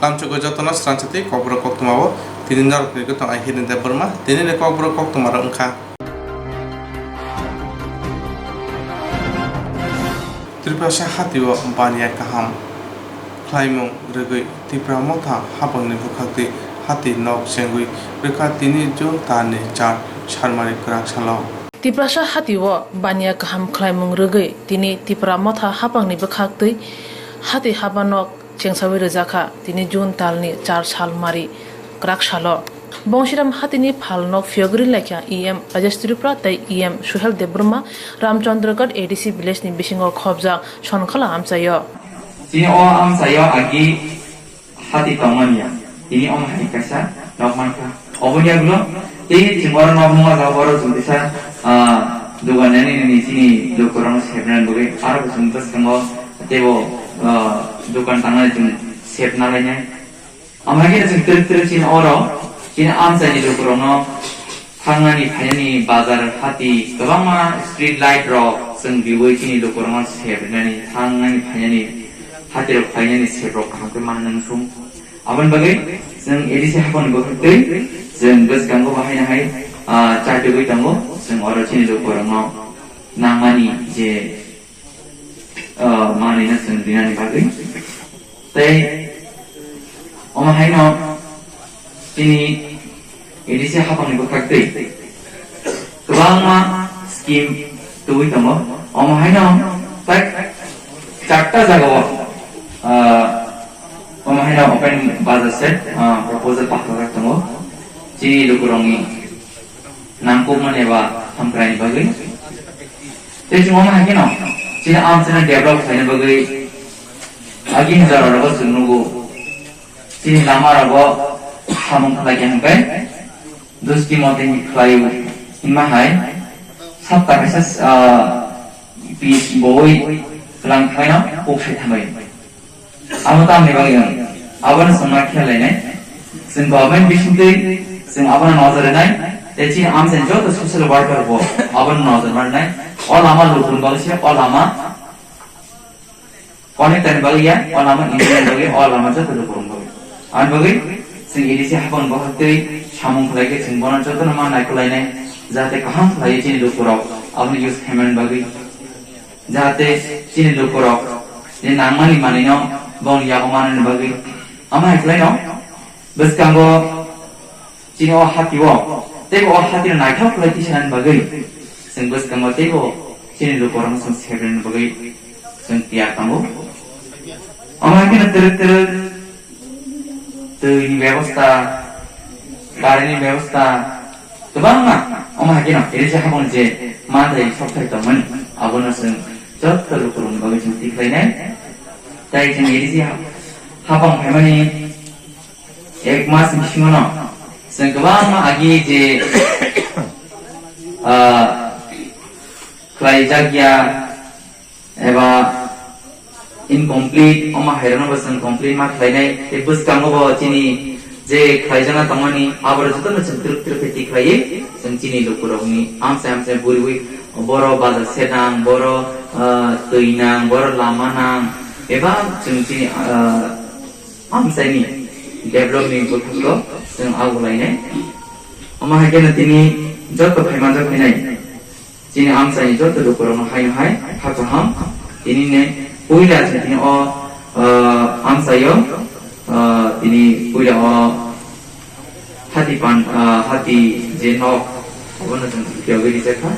lamchuk jotona Swrangchati Kokborok koktwma o tini norok ni gotong ai hidden de Burma tini ne Kokborok koktwma ro ongkha Tripasa hatio bania kaham khlaimung rwgui tipra motha habangni bukhakti hati nok sengui rekha tini jun tani char sarmari krak salo Tiprasa hatiwo bania kaham khlaimung rwgui tini tipra motha habangni bukhakti hati habanok chengsawi rejaka tini jun talni 4 sal mari krak salo Bongshiram hatini phalnok fiogri lekha EM Rajesh Tripura tai EM Suhel Deburma Ramchandragarh ADC village ni bisingo khobja sonkhala amchayo Tini o amchayo agi hati tongmania tini om haikasa nokmanka obunya gulo tini jingor nokmunga jaboro judisa duganani ni tini dokorang sebnan boge aro sumpas kango tebo dukan tangan jung sebna lainnya amagi jung ter chin oro chin amchani dokorang thangani phayani bazar hati gobangma street light ro jung biwoi tini dokorang sebnani thangani phayani hati ro phayani sebro khangke manang sum aban bagai jung edisi hakon bokhte jung gas gango bahayna hai chartugui tango jung oro chini dokorang nangmani je manina jung dinani bagai tai oma haino chini edisi hakon bokhte gobangma scheme tugui tango oma haino tak charta jago oma haino open bazar set proposal pakha tango chini dokorang nangkukman eba hamkrani bagai tai chung oma hakino chini amchana develop khaina bagai agin jararago jungnugo chini lamarago hamung khlai hangkai dusti mote ni khlayu inma hai sapta kaisa pis boy klang khaina kokse thamai amutam ni bagai abana samna khelainai jung government bisingtei jung abana nozar nai Jadi amsen jo to social worker bo aban nozar marnai olama lukun bagsi olama connectan bagia olama indian bagi olama jo to lukun bagi an bagi sing edisi habon bahte samung khlai ke sing bona jo to na nai khlai nai jate kaham khlai chini lukurok abni use payment bagi jate chini lukurok ni nangmani manino bon yagoman bagi ama khlai no bes kango chini o hatiwo Teko hati na naikau kulai tisanan bagai, senggos kamu teko sini lu korang sen sebren bagai sen tiap kamu. Amai kena ter ini व्यवस्था, bar ini व्यवस्था, tu bang ma, amai kena ini siapa pun je mana yang software teman, abu nasen jauh terlalu kurang bagai sen tiklai nai, tapi sen ini siapa, hapang hemani, ek mas mishmono. Sen gobang agi je klai jagya eba incomplete oma herano basan complete ma klai nai te bus kango bo chini je klai jana tamani abor joto na chentru peti klai sen chini lukurogni amse buri boro bazar sedang boro tuinang boro lamanang eba chini amse ni development ko jeng agu lainnya, oma hakian tini joto payment joto ini, sini amsa ini joto dokorong hai hakaham, ini ne puila tini o amsa yo, tini puila o hati jenok, apa nanti kau beri cekah,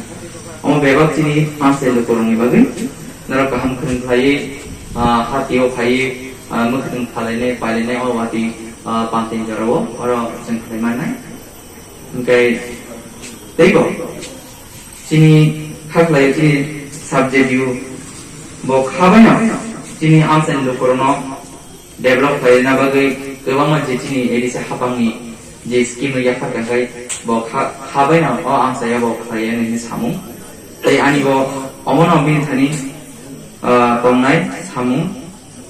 oma bebak sini amsa dokorong ini bagai, nara kaham kering hai hati o hai mukeng palene o hati panting jarawo oro jeng mana engkai teko sini hak lai sini subject view bo khabana sini amsen lo korono develop khai na bagai gobang ma je sini edisi hapangni je scheme ya kha kai bo khabana o amsa ya bo khai ni samung tai ani bo omono bin thani tongnai samung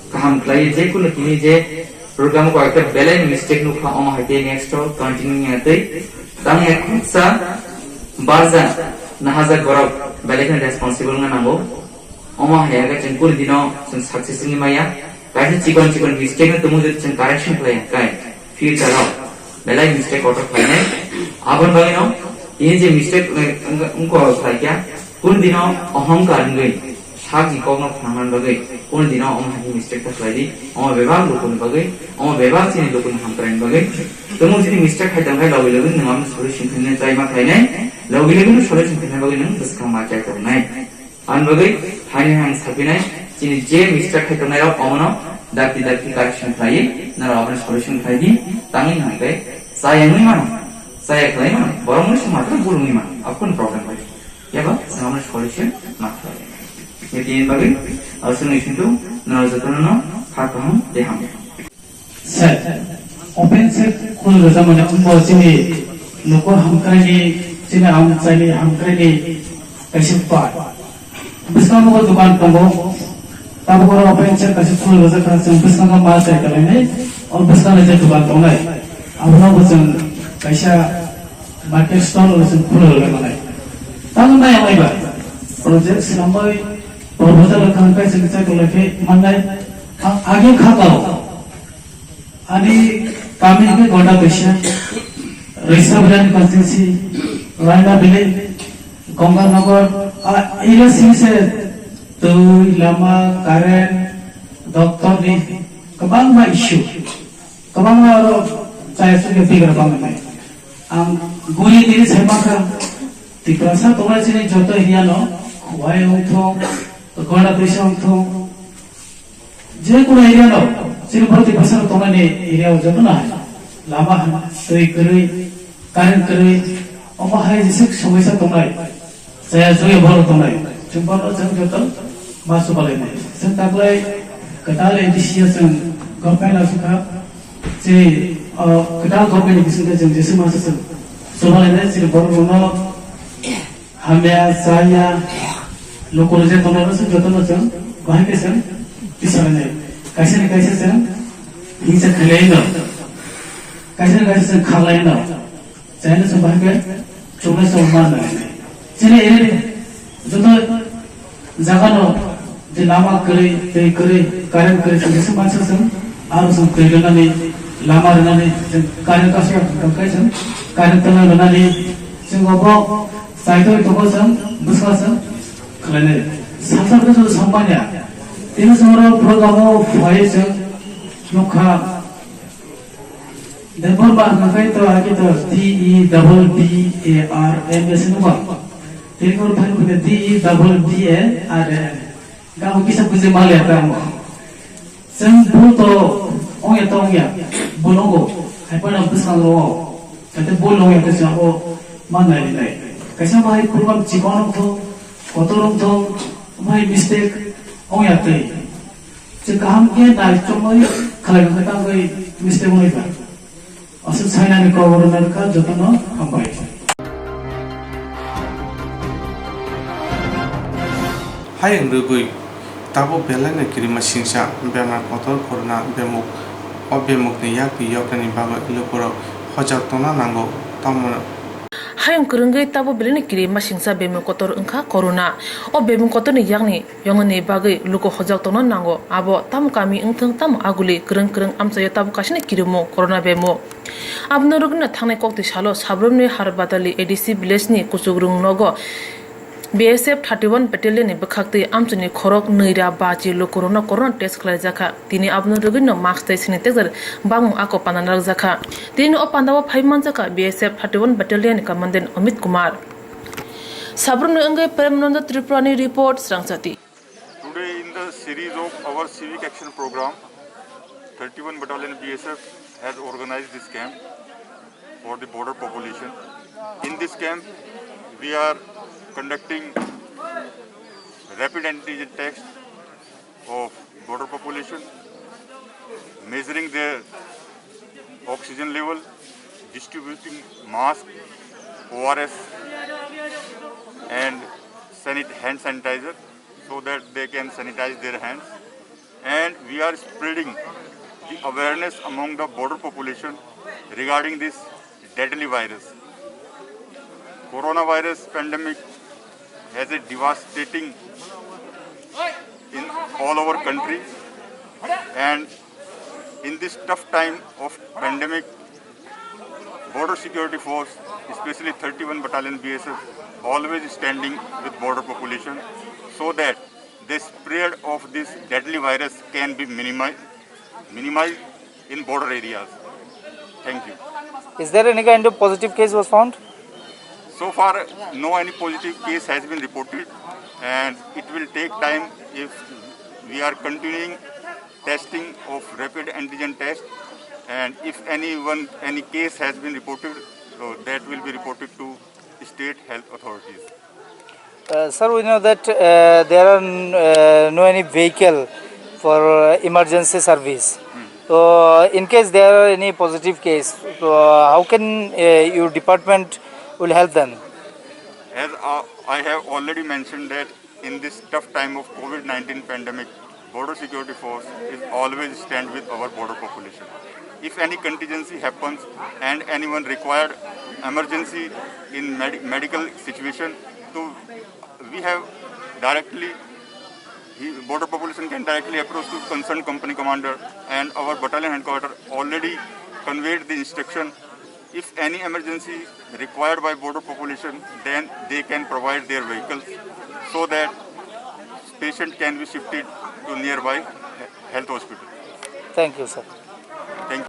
kaham klai je kuno kini je program ko ekta balance mistake nu kha oma hate next to continue ate tang ek sa barza na hazar gorok balance responsible nga nango oma hayaga chengkur dino sun success ni maya kaisa chikon mistake na tumu jod chang correction play kai future ro belai mistake auto play nai abon bagi no ini je mistake unko play kya kun dino ahankar ngai सागी कौन खाना बगे कौन दिना ओम high mistake तक लाइदी ओम बेबाग लोगों बगे ओम बेबाग से लोगों हम करें बगे तो मुझे मिस्टेक है तंग है लोग लोग नमाम सॉल्यूशन करने चाहिए मत है नहीं लोग लोग सॉल्यूशन करने बगे नहीं बस काम आचार करना है अन बगे हाई हम सभी नहीं जिन जे मिस्टेक है तंग है ओम दाती करेक्शन चाहिए ना आपने सॉल्यूशन खाई तांगी नहीं गए saya नहीं मानो saya क्लेम मानो बरं मुझे मात्र बोलूं नहीं मानो आपको प्रॉब्लम है या बस हमारे सॉल्यूशन मत है ये बगे और सॉल्यूशन तो नजरनो खातम देहम सर ओपन से खुल रजामन उनको सिनी नको हम करनी सिने हम चाहिए हम करनी कैसे पार बिस्काम को दुकान पंगो तब को ओपन से कैसे खुल रजा कर से बिस्काम का माल से करेंगे और बिस्काम से दुकान तो नहीं अब ना वो जन कैसा मार्केट स्टोर और से खुल रजा नहीं तब नहीं हमारी बात प्रोजेक्ट से हमारी proposal kan kai sengsa to leke manai age khakao ani kami ke goda besha reservoir constituency raina bile ganga nagar area se to lama karen doctor ni kabang ma issue kabang ma ro saya sudah pikir bang mai am guri diri sema ka tikrasa tomra sini joto area no why utho गोड़ा पैसा तो जे कोना area no सिर भरती पैसा तो ने area जब ना लामा तोय करै कारण करै अमा हाय जिसे समस्या तो नाय saya जोय भर तो नाय चुम्बन जों जत मासु बाले नाय जों तागलाय कटाल एडिसिया जों गभर्नमेन्ट आसुखा जे कटाल गभर्नमेन्ट बिसिंगा जों जेसे मासु जों सोबाले नाय सिर भर नो हामया साया लोगों ने तो ना से जतन से वहाँ के संग किसान ने कैसे से हिंसा खिलाए ना कैसे से खालाए ना चाहे से वहाँ के चोले से उम्र ना चले ये जो तो जगह नो जो लामा करे कार्य करे जैसे मानसा से आरो से करे ना नहीं लामा रहना नहीं कार्य का से कैसे कार्य तो ना नहीं सिंगापुर साइड तो को संग दूसरा संग 그러네 사사들도 선반이야 이것으로 프로그램을 포함해서 녹화 네번 방송에도 하기도 DEBBARM 거 이걸 발음하면 DEBBARM 가고 기사 부지 말이야 뭐 전부도 옹이야 보는거 할뻔한 부상으로 그때 볼롱에 그래서 만나야 돼 그래서 뭐 프로그램 집어넣고 कोतोरम तो हमारी मिस्टेक हो जाती है जब काम के दाल चुम्बरी खलाय करता कोई मिस्टेक होने पर असल साइना ने कोवरनर का जतन हम पाए हाय इंद्रगुई ताबो बेलाने किरिमा सिंसा बेमार कोतोर कोरोना बेमुक और बेमुक ने याकी याकनी बाबा इलोपुरो हजातना नांगो तामन hayam kerenggai tabo belene kiri masingsa bemu kotor engka corona o bemu kotor ni yakni yongni bagai luko hojak tono nango abo tam kami engthang tam aguli kereng amsaya tabo kasine kirimo corona bemu abno rugna thangnai kokti salo sabromni harbatali adc village ni kusugrung nogo BSF 31 battalion ni bakhakti amchuni khorok neira baji lo corona test khlai jakha tini abno rugino mask tai sanitizer bangmu ako pananar jakha tini o pandawa 5 man jakha BSF 31 battalion ni commandant Amit Kumar sabromni angai Premnanda Tripurani report Swrangchati. Today in the series of our civic action program 31 battalion BSF has organized this camp for the border population. In this camp we are conducting rapid antigen tests of border population, measuring their oxygen level, distributing mask, ORS and hand sanitizer so that they can sanitize their hands. And we are spreading the awareness among the border population regarding this deadly virus. Coronavirus pandemic has a devastating in all our country And in this tough time of pandemic, border security force, especially 31 Battalion BSF, always standing with border population so that the spread of this deadly virus can be minimized in border areas. Thank you. Is there any kind of positive case was found? So far, no any positive case has been reported, and it will take time if we are continuing testing of rapid antigen test, and if any case has been reported, so that will be reported to state health authorities. Sir, we know that there are no any vehicle for emergency service. So, in case there are any positive case, so how can your department will help them? As I have already mentioned that in this tough time of COVID-19 pandemic, border security force is always stand with our border population. If any contingency happens and anyone required emergency in medical situation, so we have directly, border population can directly approach to concerned company commander, and our battalion headquarters already conveyed the instruction. If any emergency required by border population, then they can provide their vehicles so that patient can be shifted to nearby health hospital. Thank you, sir. Thank you.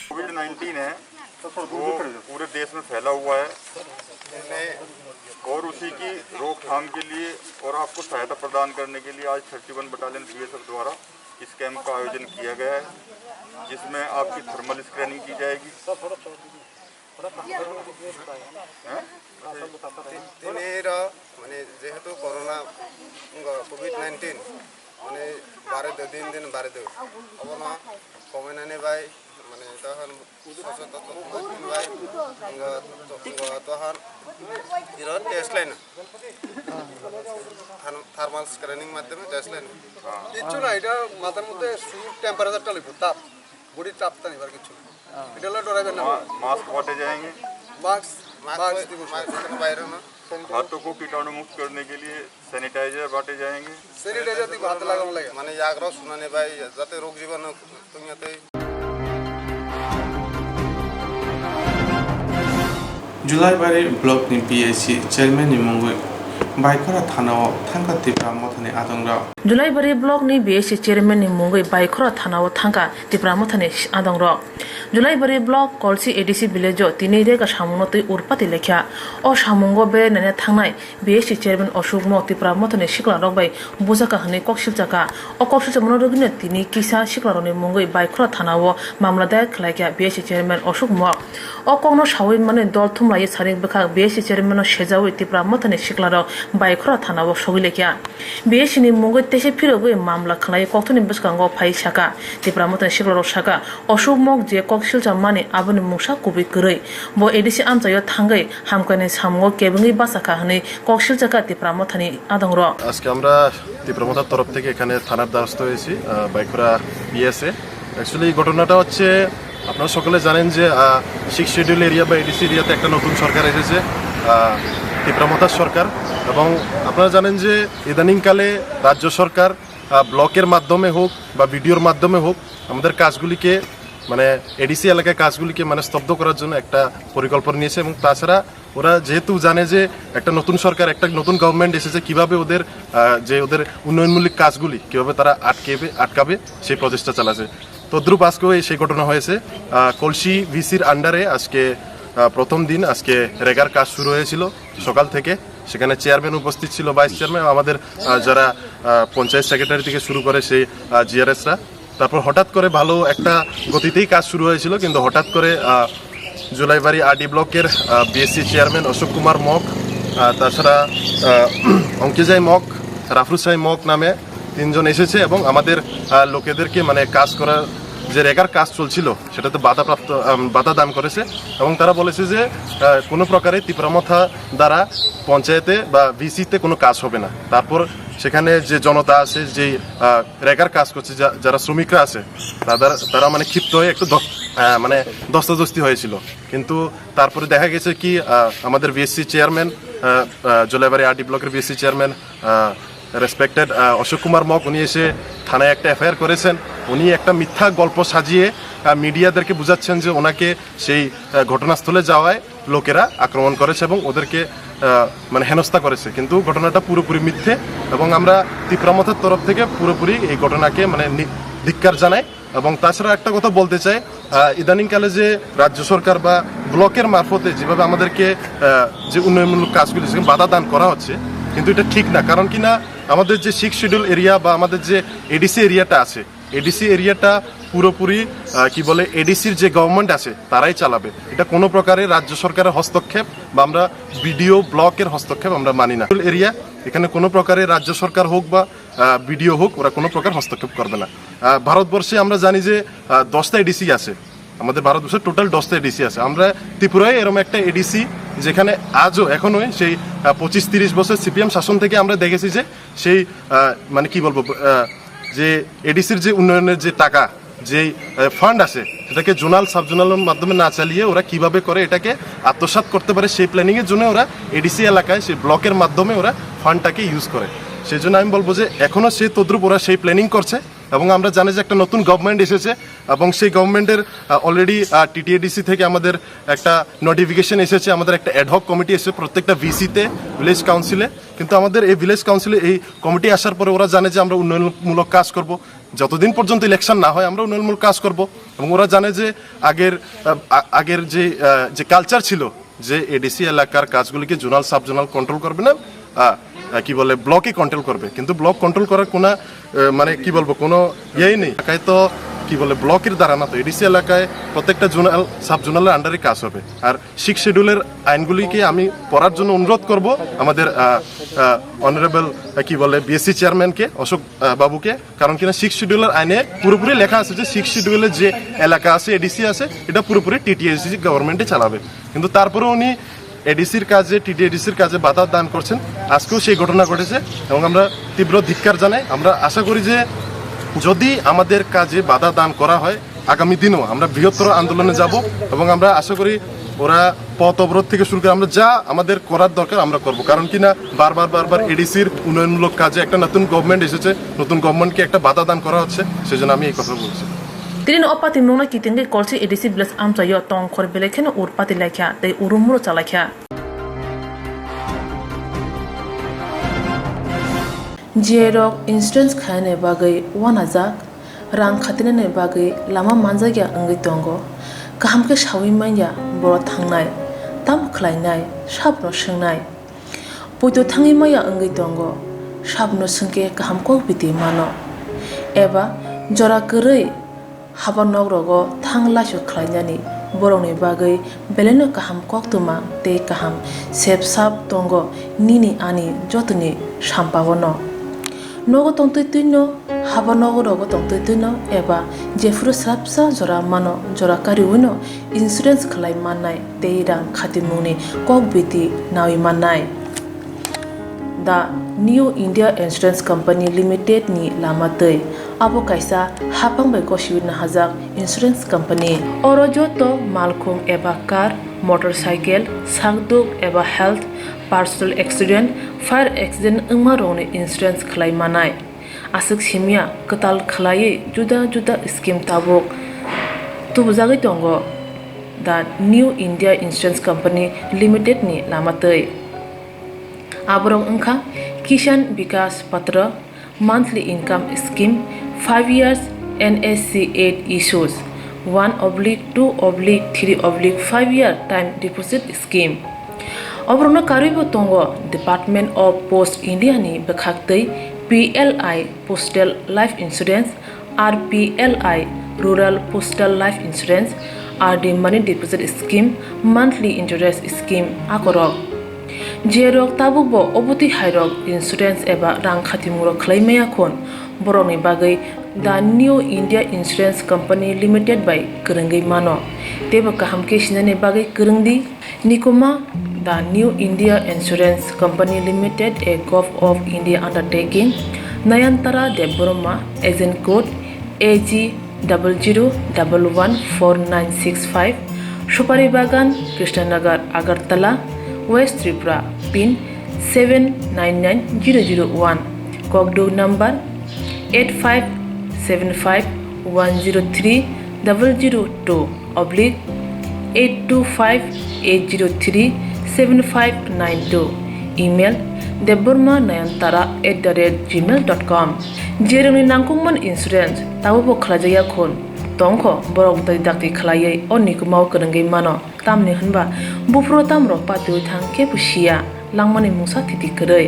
कोविड-19 है वो पूरे देश में फैला हुआ है और उसी की रोकथाम के लिए और आपको सहायता प्रदान करने के लिए आज 31 बटालियन बीएसएफ द्वारा इस कैंप का आयोजन किया गया है, जिसमें आपकी थर्मल स्क्रीनिंग की जाएगी। মানে যেহেতু করোনা কোভিড-19 মানে দিন দিন বাড়ে দেব অবনা কমাইনাनै বাই মানে তখন সচেতন বাই তখন Iron test line thermal screening মাধ্যমে টেস্ট লাইন কিছু না, এটা মাথার মধ্যে শুধু টেম্পারেচারটা লিখব, তাপ বডির তাপটা নিবার কিছু এটা হলো ডরাইবেন না। मास्क बांटे जाएंगे, মাস্ক বাইরে না हाथों को कीटाणु मुक्त करने के लिए सैनिटाइजर बांटे जाएंगे। सैनिटाइजर दी हाथ लागाम লাগে মানে আগ্রহ শুনানে ভাই যাতে রোগ জীবাণু তুমিয়াতে जुलाइबारि ब्लकनि बिएसि चेयरमेननि मुङै बाइखरा थानाव थांगा तिप्रा मथानि आदंरा जुलाइबारि ब्लकनि बिएसि चेयरमेननि मुङै बाइखरा थानाव थांगा तिप्रा मथानि आदंर जुलाइबारि ब्लक कलसि एडिसि भिलेजो तिनि रेगा सामुंगतै उरपाति लेख्या अ सामुंगो बेरायनानै थांनाय बिएसि चेयरमेन अशोक मो तिप्रा मथानि सिख्लारक बाय बुजाका हनै कक्सिलजाका अ कक्सिलजामनो रगिनो तिनि किसा सिख्लारनि मुङै बाइखरा थानाव मामला दायर खालायख्या बिएसि चेयरमेन अशोक मो अ कौनो सावै माने दल थुमलायै सारिक बेखा बिएसि चेयरमेन सेजावै तिप्रा मथानि सिख्लारक बाइखरा थानाव सगिलेख्या बिएसिनि मुङै तेसे फिरगै मामला खालाय कक्टनि बसकांगो फाइ साका तिप्रा मथानि सिख्लारक साका अशोक मो जे कक्सिलजा माने आबनि मुसा कुबि गरै बो एडिसि आमचायो थांगै हामकाने सामुंगो केबंगै बासाका हनै कक्सिलजाका तिप्रा मथानि आदंर আজকে আমরা তীব্রমতার তরফ থেকে এখানে থানার দ্বারস্থ হয়েছি বাইকরা পিএসএ অ্যাকচুয়ালি ঘটনাটা হচ্ছে আপনারা সকলে জানেন যে 6 শিডিউল এরিয়া বা এডিসি এরিয়াতে একটা নতুন সরকার এসেছে তীব্রমতার সরকার এবং আপনারা জানেন যে ইদানিংকালে রাজ্য সরকার ব্লকের মাধ্যমে হোক বা ভিডিওর মাধ্যমে হোক আমাদের কাজগুলিকে মানে এডিসি এলাকায় কাজগুলিকে মানে স্তব্ধ করার জন্য একটা পরিকল্পনা নিয়েছে এবং তাছাড়া ওরা যেহেতু জানে যে একটা নতুন সরকার একটা নতুন গভর্নমেন্ট এসেছে কিভাবে ওদের যে ওদের উন্নয়নমূলক কাজগুলি কিভাবে তারা আটকাবে সেই প্রচেষ্টা চালাচ্ছে তদ্রুপ আজকেও সেই ঘটনা হয়েছে কলসি ভিসির আন্ডারে আজকে প্রথম দিন আজকে রেগার কাজ শুরু হয়েছিল সকাল থেকে সেখানে চেয়ারম্যান উপস্থিত ছিল ভাইস চেয়ারম্যান আমাদের যারা পঞ্চায়েত সেক্রেটারি থেকে শুরু করে সেই জিআরএসরা তারপর হঠাৎ করে ভালো একটা গতিতেই কাজ শুরু হয়েছিল কিন্তু হঠাৎ করে জুলাইবাড়ি আরডি ব্লকের বিএসসি চেয়ারম্যান অশোক কুমার মক তাছাড়া অঙ্কিজাই মক রাফরুসাই মক নামে তিনজন এসেছে এবং আমাদের লোকেদেরকে মানে কাজ করার যে রেগার কাজ চলছিল সেটাতে বাধা দান করেছে এবং তারা বলেছে যে কোনো প্রকারে তীব্রমথা দ্বারা পঞ্চায়েতে বা ভিসিতে কোনো কাজ হবে না তারপর সেখানে যে জনতা আছে যে রেগার কাজ করছে যারা শ্রমিকরা আছে তারা মানে ক্ষিপ্ত হয়ে একটু মানে দস্তাদস্তি হয়েছিল কিন্তু তারপরে দেখা গেছে কি আমাদের বিএসসি চেয়ারম্যান জুলাইবাড়ি আরডি ব্লকের BSC chairman respected Ashok Kumar Mog উনি এসে থানায় একটা এফআইআর করেছেন উনি একটা মিথ্যা গল্প সাজিয়ে মিডিয়াদেরকে বুঝাচ্ছেন যে ওনাকে সেই ঘটনাস্থলে যাওয়ায় লোকেরা আক্রমণ করেছে এবং ওদেরকে মানে হেনস্থা করেছে কিন্তু ঘটনাটা পুরোপুরি মিথ্যে এবং আমরা তীব্রমথার তরফ থেকে পুরোপুরি এই ঘটনাকে মানে ধিক্কার জানাই এবং তাছাড়া একটা কথা বলতে চাই ইদানিংকালে যে রাজ্য সরকার বা ব্লকের মারফতে যেভাবে আমাদেরকে যে উন্নয়নমূলক কাজগুলি বাধা দান করা হচ্ছে কিন্তু এটা ঠিক না কারণ কি না আমাদের যে 6 শিডিউল এরিয়া বা আমাদের যে এডিসি এরিয়াটা আছে এডিসি এরিয়াটা পুরোপুরি কি বলে এডিসির যে গভর্নমেন্ট আছে তারাই চালাবে এটা কোনো প্রকারের রাজ্য সরকারের হস্তক্ষেপ বা আমরা বিডিও ব্লকের হস্তক্ষেপ আমরা মানি না এরিয়া এখানে কোনো প্রকারের রাজ্য সরকার হোক বা বিডিও হোক ওরা কোনো প্রকার হস্তক্ষেপ করবে না ভারতবর্ষে আমরা জানি যে 10টা এডিসি আছে আমাদের ভারতবর্ষে টোটাল 10টা এডিসি আছে আমরা ত্রিপুরায় এরকম একটা এডিসি যেখানে আজও এখনোই সেই 25-30 বছর সিপিএম শাসন থেকে আমরা দেখেছি যে সেই মানে কি বলবো যে এডিসির যে উন্নয়নের যে টাকা যে ফান্ড আছে সেটাকে জোনাল সাব জোনালের মাধ্যমে না চালিয়ে ওরা কিভাবে করে এটাকে আত্মসাৎ করতে পারে সেই প্ল্যানিংয়ের জন্য ওরা এডিসি এলাকায় সেই ব্লকের মাধ্যমে ওরা ফান্ডটাকে ইউজ করে সেই জন্য আমি বলবো যে এখনও সেই তদ্রুপ ওরা সেই প্ল্যানিং করছে এবং আমরা জানি যে একটা নতুন গভর্নমেন্ট এসেছে এবং সেই গভর্নমেন্টের অলরেডি টিটিএডিসি থেকে আমাদের একটা নোটিফিকেশন এসেছে আমাদের একটা অ্যাডহক কমিটি এসেছে প্রত্যেকটা ভিসিতে ভিলেজ কাউন্সিলে কিন্তু আমাদের এই ভিলেজ কাউন্সিলে এই কমিটি আসার পরে ওরা জানে যে আমরা উন্নয়নমূলক কাজ করব যতদিন পর্যন্ত ইলেকশন না হয় আমরা উন্নয়নমূলক কাজ করব এবং ওরা জানে যে আগের যে কালচার ছিল যে এডিসি এলাকার কাজগুলিকে জোনাল সাব জোনাল কন্ট্রোল করবে না কি বলে ব্লকে কন্ট্রোল করবে কিন্তু ব্লক কন্ট্রোল করার কোনো মানে কি বলবো কোনো ইয়েই নেই এলাকায় তো কি বলে ব্লকের দ্বারা না তো এডিসি এলাকায় প্রত্যেকটা জোনাল সাব জোনালের আন্ডারে কাজ হবে আর 6 শিডিউলের আইনগুলিকে আমি পড়ার জন্য অনুরোধ করব আমাদের অনারেবল কি বলে বিএসসি চেয়ারম্যানকে অশোক বাবুকে কারণ কিনা 6 শিডিউলের আইনে পুরোপুরি লেখা আছে যে 6 শিডিউলের যে এলাকা আছে এডিসি আছে এটা পুরোপুরি টিটিএডিসি গভর্নমেন্টে চালাবে কিন্তু তারপরে উনি এডিসির কাজে টিটিএডিসির কাজে বাধা দান করছেন আজকেও সেই ঘটনা ঘটেছে এবং আমরা তীব্র ধিক্কার জানাই আমরা আশা করি যে যদি আমাদের কাজে বাধা দান করা হয় আগামী দিনেও আমরা বৃহত্তর আন্দোলনে যাব এবং আমরা আশা করি ওরা পথ অবরোধ থেকে শুরু করে আমরা যা আমাদের করার দরকার আমরা করব। কারণ কি না বারবার এডিসির উন্নয়নমূলক কাজে একটা নতুন গভর্নমেন্ট এসেছে, নতুন গভর্নমেন্টকে একটা বাধা দান করা হচ্ছে, সেজন্য আমি এই কথা বলছি। তিনি অপাতি মংনা কিতেঙ্গে কলসি এডিসি ব্লাস আমচাইয় টং খর বেলেখেন উরপাতি লাইখ্যা তাই উরুমুরো চালাইখ্যা জিয়েরক ইন্সুরেন্স খায়নে বাগै ওয়ানাজাक रां खातिनानै बागै लामा मानजागिया अंगै दंग गाहामखे सावै माइया बर' थांनाय ताम खलायनाय साबनो सोंनाय बयद' थाङै माइया अंगै दंग साबनो सोंके गाहामखौ बिदि मानो एबा जरा गोरै हाबा नगरग थां लासु खलायनानै बर'नि बागै बेलेनो गाहाम कोक्तमा ते गाहाम सेब साब दंग निनि आनि जतनि साम्पावनो नगो तंतैनो हाबा नगरग तंतैनो एबा जेफुर स्राबसा जरा मानो जरा कारिउनो इन्सुरेन्स खलाय माननाय ते रां खातिमुनि कक बिदि नावि माननाय दा new India insurance company limited नि लामातै आबो कायसा हापांबाय गसिउनो हाजाक इंश्योरेंस कंपनी अरजतो मालखुं एबा कार मोटरसाइकेल सागदुक एबा health personal accident fire accident अंगमा रंनि इंश्योरेंस खलाय मानाय आसक सिमिया कताल खलायै जुदा जुदा स्कीम ताबुक तुबजागै दंग दा new India insurance company limited नि लामातै आबरं अंखा किसान विकास पत्र monthly income scheme 5 years NSC 8 issues 1/2/3/5 year time deposit scheme अब्रनो कारिबो दंग डिपार्टमेंट ऑफ पोस्ट इंडिया नि बखाक्तै PLI postal life insurance RPLI rural postal life insurance RD money deposit scheme monthly interest scheme आकरक जेरक ताबुबो अबुति हायरक इंश्योरेंस एबा रां खातिमुरो खलायमाया खन बर'नि बागै दा new India insurance company limited बाय गोरोंगै मानो तेबो गाहामके सिनायनि बागै गोरोंदि निकुमा दा new India insurance company limited a gov of India undertaking Nayantara Debbarma agent code AG 00114965 Supari Bagan Krishnanagar Agartala west Tripura pin 799001 कोकडू नंबर 8575102825-825-803-7592 ईमेल deborma9antara@gmail.com जेरनि नांगौमोन इंश्योरेंस ताबो खलाजाया खन तंखो बरक दै दाक्ति खलायै अनिकुमाव गोरोंगै मानो तामनि होनबा बुफ्रो तामरो पातिउ थांके पुसिया लांमानि मुसा थिति करै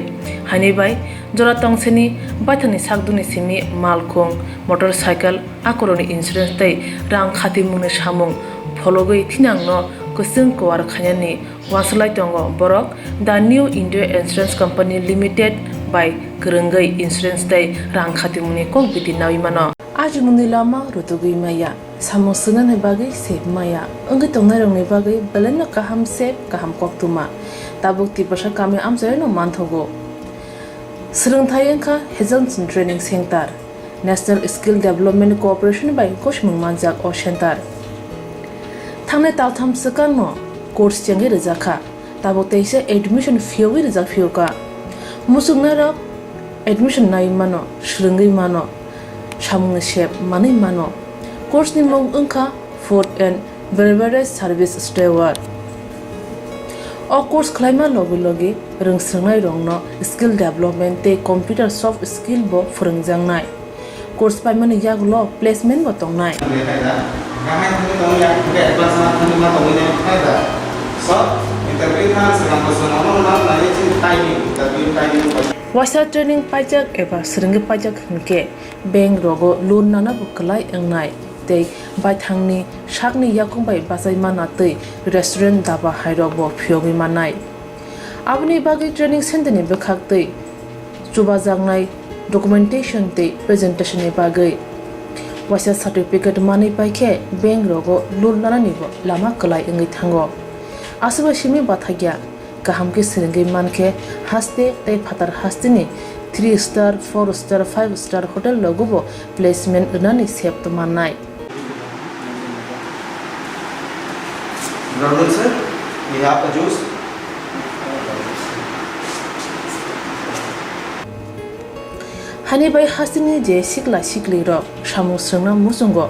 हानिबाय जरा तंसेनि बाथानि सागदुनि सिमि मालखुं मोटरसाइकेल आकरनि इंश्योरेंस तै रां खातिमुनि सामुं फलगै थिनांनो कुसुं कवार खायानि वासलाय दंग बरक दा new India insurance company limited बाय गोरोंगै इंश्योरेंस तै रां खातिमुनि कक बिदि नावि मानो आज मुनि लामा रुतुगै माया सामु सुनानै बागै सेब माया अंगै तंनाय रंनि बागै बेलेनो गाहाम सेब गाहाम कोक्तमा ताबुक्ति बसा कामे आमजायनो मानथगो सोलोंथाय अंखा हेजनसन training centre national skill development cooperation बाय कोशमुं मानजाक अ सेंटर थांनाय तालथाम सकानो कोर्स चेंगे रजाखा ताबो तैसे एडमिशन फियोगै रजाक फियोका मुसुगनारक एडमिशन नाय मानो सुरंगै मानो सामुंनि सेब मानै मानो कोर्सनि मुं अंखा food and beverage service steward अ कोर्स खलायमा लगे लगे रोंस्रोंनाय रंनो स्किल डेवलपमेंट ते कंप्यूटर सॉफ्ट स्किल बो फोरोंजांनाय कोर्स पाइमानि यागलो प्लेसमेंट बो तंनाय वासा ट्रेनिंग पाइजक एबा सोलोंगे पाइजक हनके बैंक रगो लोन नाना बुकलाय एंनाय तै बायथांनि सागनि याकुंबाय बाजायमा नातै रेस्टुरेंट दाबा हायरक बो फियोगै मानाय आबनि बागै ट्रेनिंग सेंटरनि बखाक्तै जुबाजांनाय डकुमेंटेशन तै प्रेजेंटेशननि बागै वासा सर्टिफिकेट मानै पाइखे बैंक रगो लोन नानानि लामा कलाय एंगै थांगो आसबा सिमि बाथागिया गाहामके सोलोंगै मानखे हास्ते तै फातार हास्तेनि 3 स्टार 4 स्टार 5 स्टार होटल लगुबो प्लेसमेंट रनानि सेप्त माननाय Rodel sir, we have the juice. Hani bai hasini je sikla sikli rok samu sungna musungo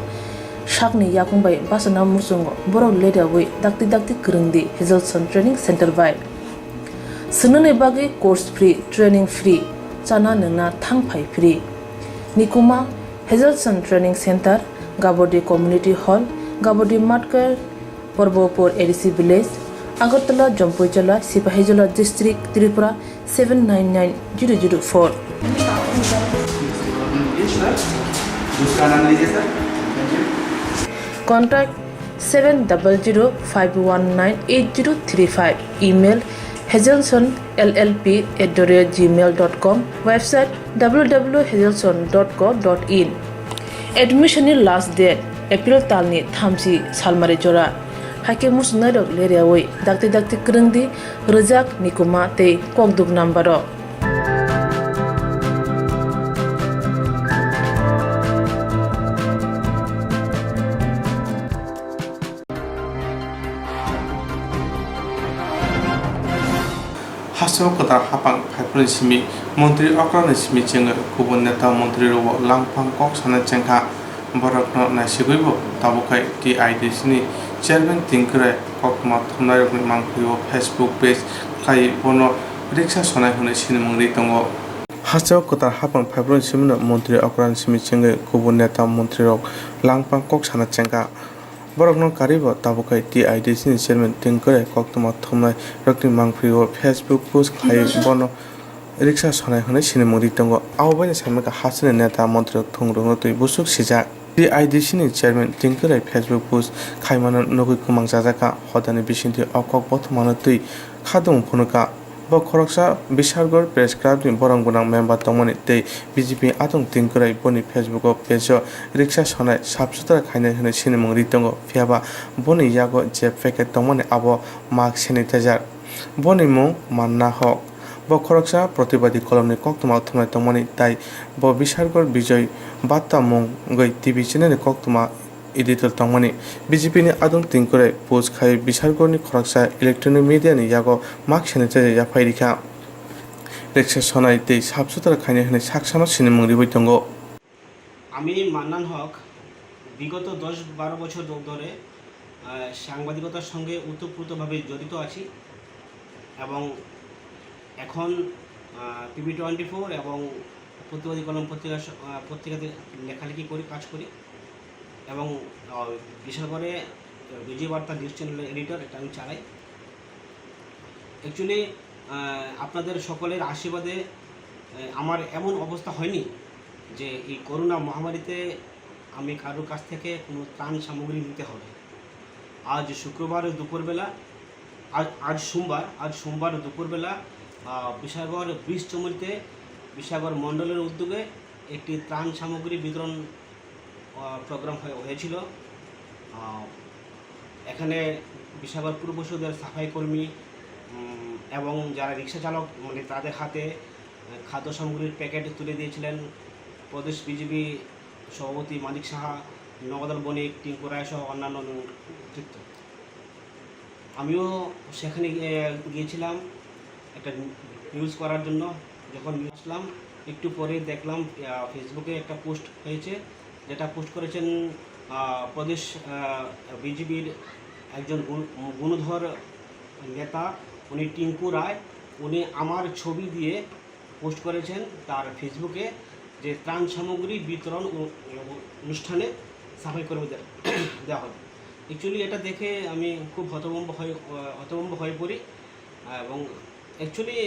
shakni yakung bai basana musungo borok leda wi dakti kurungdi Hazelson Training Center bai sunune bagi course free training free chana nungna thangpai free nikuma Hazelson Training Center Gabodi Community Hall Gabodi Matkar Porbopur ADC Village Agartala Jampuichala Sipahijala District Tripura 799004 दूसरा नाम लीजिए sir. Thank you. Contact 7005198035. Email hazelsonllp@gmail.com. Website www.hazelson.co.in. Admission last date April talni thamsi salmari jora. Hake musnadok leriawai dakti kerengdi rejak nikuma te kokduk nambaro. Hasil kota hapang Phaipun simi Menteri Okran simi jenga kubun neta Menteri Robo Langpang Kok sana jengka Borokno nasibuibo tabukai TID sini Chairman Tingkrai Kokma Thunayokni Mangpio Facebook page kai bono riksa sonai hune sini mungri tongo Hasil kota hapang Phaipun simi Menteri Okran simi jenga kubun neta Menteri Robo Langpang Kok sana jengka Borokno karibo tabukai TID sini Chairman Tingkrai Kokma Thunayokni Mangpio Facebook post kai bono riksa sonai hune sini mungri tongo awbani samaka hasine neta Menteri Thungrungno tui busuk sijak TID sini Chairman Tingkrai Facebook post kaimana nogui kumang jajaka hodani bisinti okok bothmano tui khadung phunuka bo khoroksa Bishargor Press Club ni borang gunang member tongmani tei BJP atung Tingkrai boni Facebook o page riksa sonai sabsutra khainai hune sini mungri tongo phiaba boni yago je packet tongmani abo mask sanitizer boni mung manna hok bo khoroksa protibadi kolomni koktwma thumai tongmani tai bo Bishargor Bijoy Batta mung goi TV channel ni koktwma editor tongmani BJP ni adung Tingkrai post khai Bishargor ni khoroksa electronic media ni yago mask sanitizer ya phairika riksa sonai tei sabsutra khainai hune saksano sini mungri boi tongo আমি মান্নান হক বিগত 10-12 বছর ধরে সাংবাদিকতার সঙ্গে ওতপ্রোতভাবে জড়িত আছি এবং এখন PB24 এবং প্রতিবাদী কলম পত্রিকাতে লেখালেখি করি কাজ করি এবং বিশেষ করে বিজয় বার্তা নিউজ চ্যানেলের এডিটর এটা আমি চালাই অ্যাকচুয়ালি আপনাদের সকলের আশীর্বাদে আমার এমন অবস্থা হয়নি যে এই করোনা মহামারীতে আমি কারোর কাছ থেকে কোনো ত্রাণ সামগ্রী নিতে হবে আজ শুক্রবার দুপুরবেলা আজ সোমবার দুপুরবেলা বিশাগড় ব্রিজ চমুরিতে বিশাগড় মণ্ডলের উদ্যোগে একটি ত্রাণ সামগ্রী বিতরণ প্রোগ্রাম হয়েছিল এখানে বিশাগড় পুর পরিষদের সাফাই কর্মী এবং যারা রিক্সা চালক মানে তাদের হাতে খাদ্য সামগ্রীর প্যাকেট তুলে দিয়েছিলেন প্রদেশ বিজেপি সভাপতি মানিক সাহা নগদল বণিক টিঙ্কু রায় সহ অন্যান্য নেতৃত্ব আমিও সেখানে গিয়েছিলাম একটা নিউজ করার জন্য যখন আসলাম একটু পরে দেখলাম ফেসবুকে একটা পোস্ট হয়েছে যেটা পোস্ট করেছেন প্রদেশ বিজেপির একজন গুণধর নেতা উনি টিঙ্কু রায় উনি আমার ছবি দিয়ে পোস্ট করেছেন তার ফেসবুকে যে ত্রাণ সামগ্রী বিতরণ অনুষ্ঠানে সাফাই কর্মীদের দেওয়া হবে অ্যাকচুয়ালি এটা দেখে আমি খুব হতভম্ব হয়ে পড়ি এবং অ্যাকচুয়ালি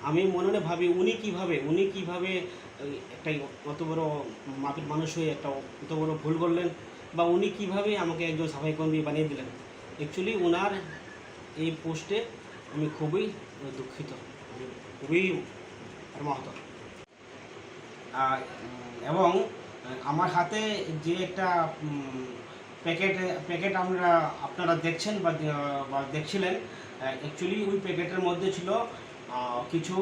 আমি মনে মনে ভাবি উনি কিভাবে একটা অত বড় মাপের মানুষ হয়ে একটা অত বড় ভুল করলেন বা উনি কিভাবে আমাকে একজন সাফাই কর্মী বানিয়ে দিলেন অ্যাকচুয়ালি ওনার এই পোস্টে আমি খুবই দুঃখিত খুবই মর্মাহত এবং আমার হাতে যে একটা প্যাকেট আপনারা দেখছেন বা দেখছিলেন অ্যাকচুয়ালি ওই প্যাকেটের মধ্যে ছিল কিছু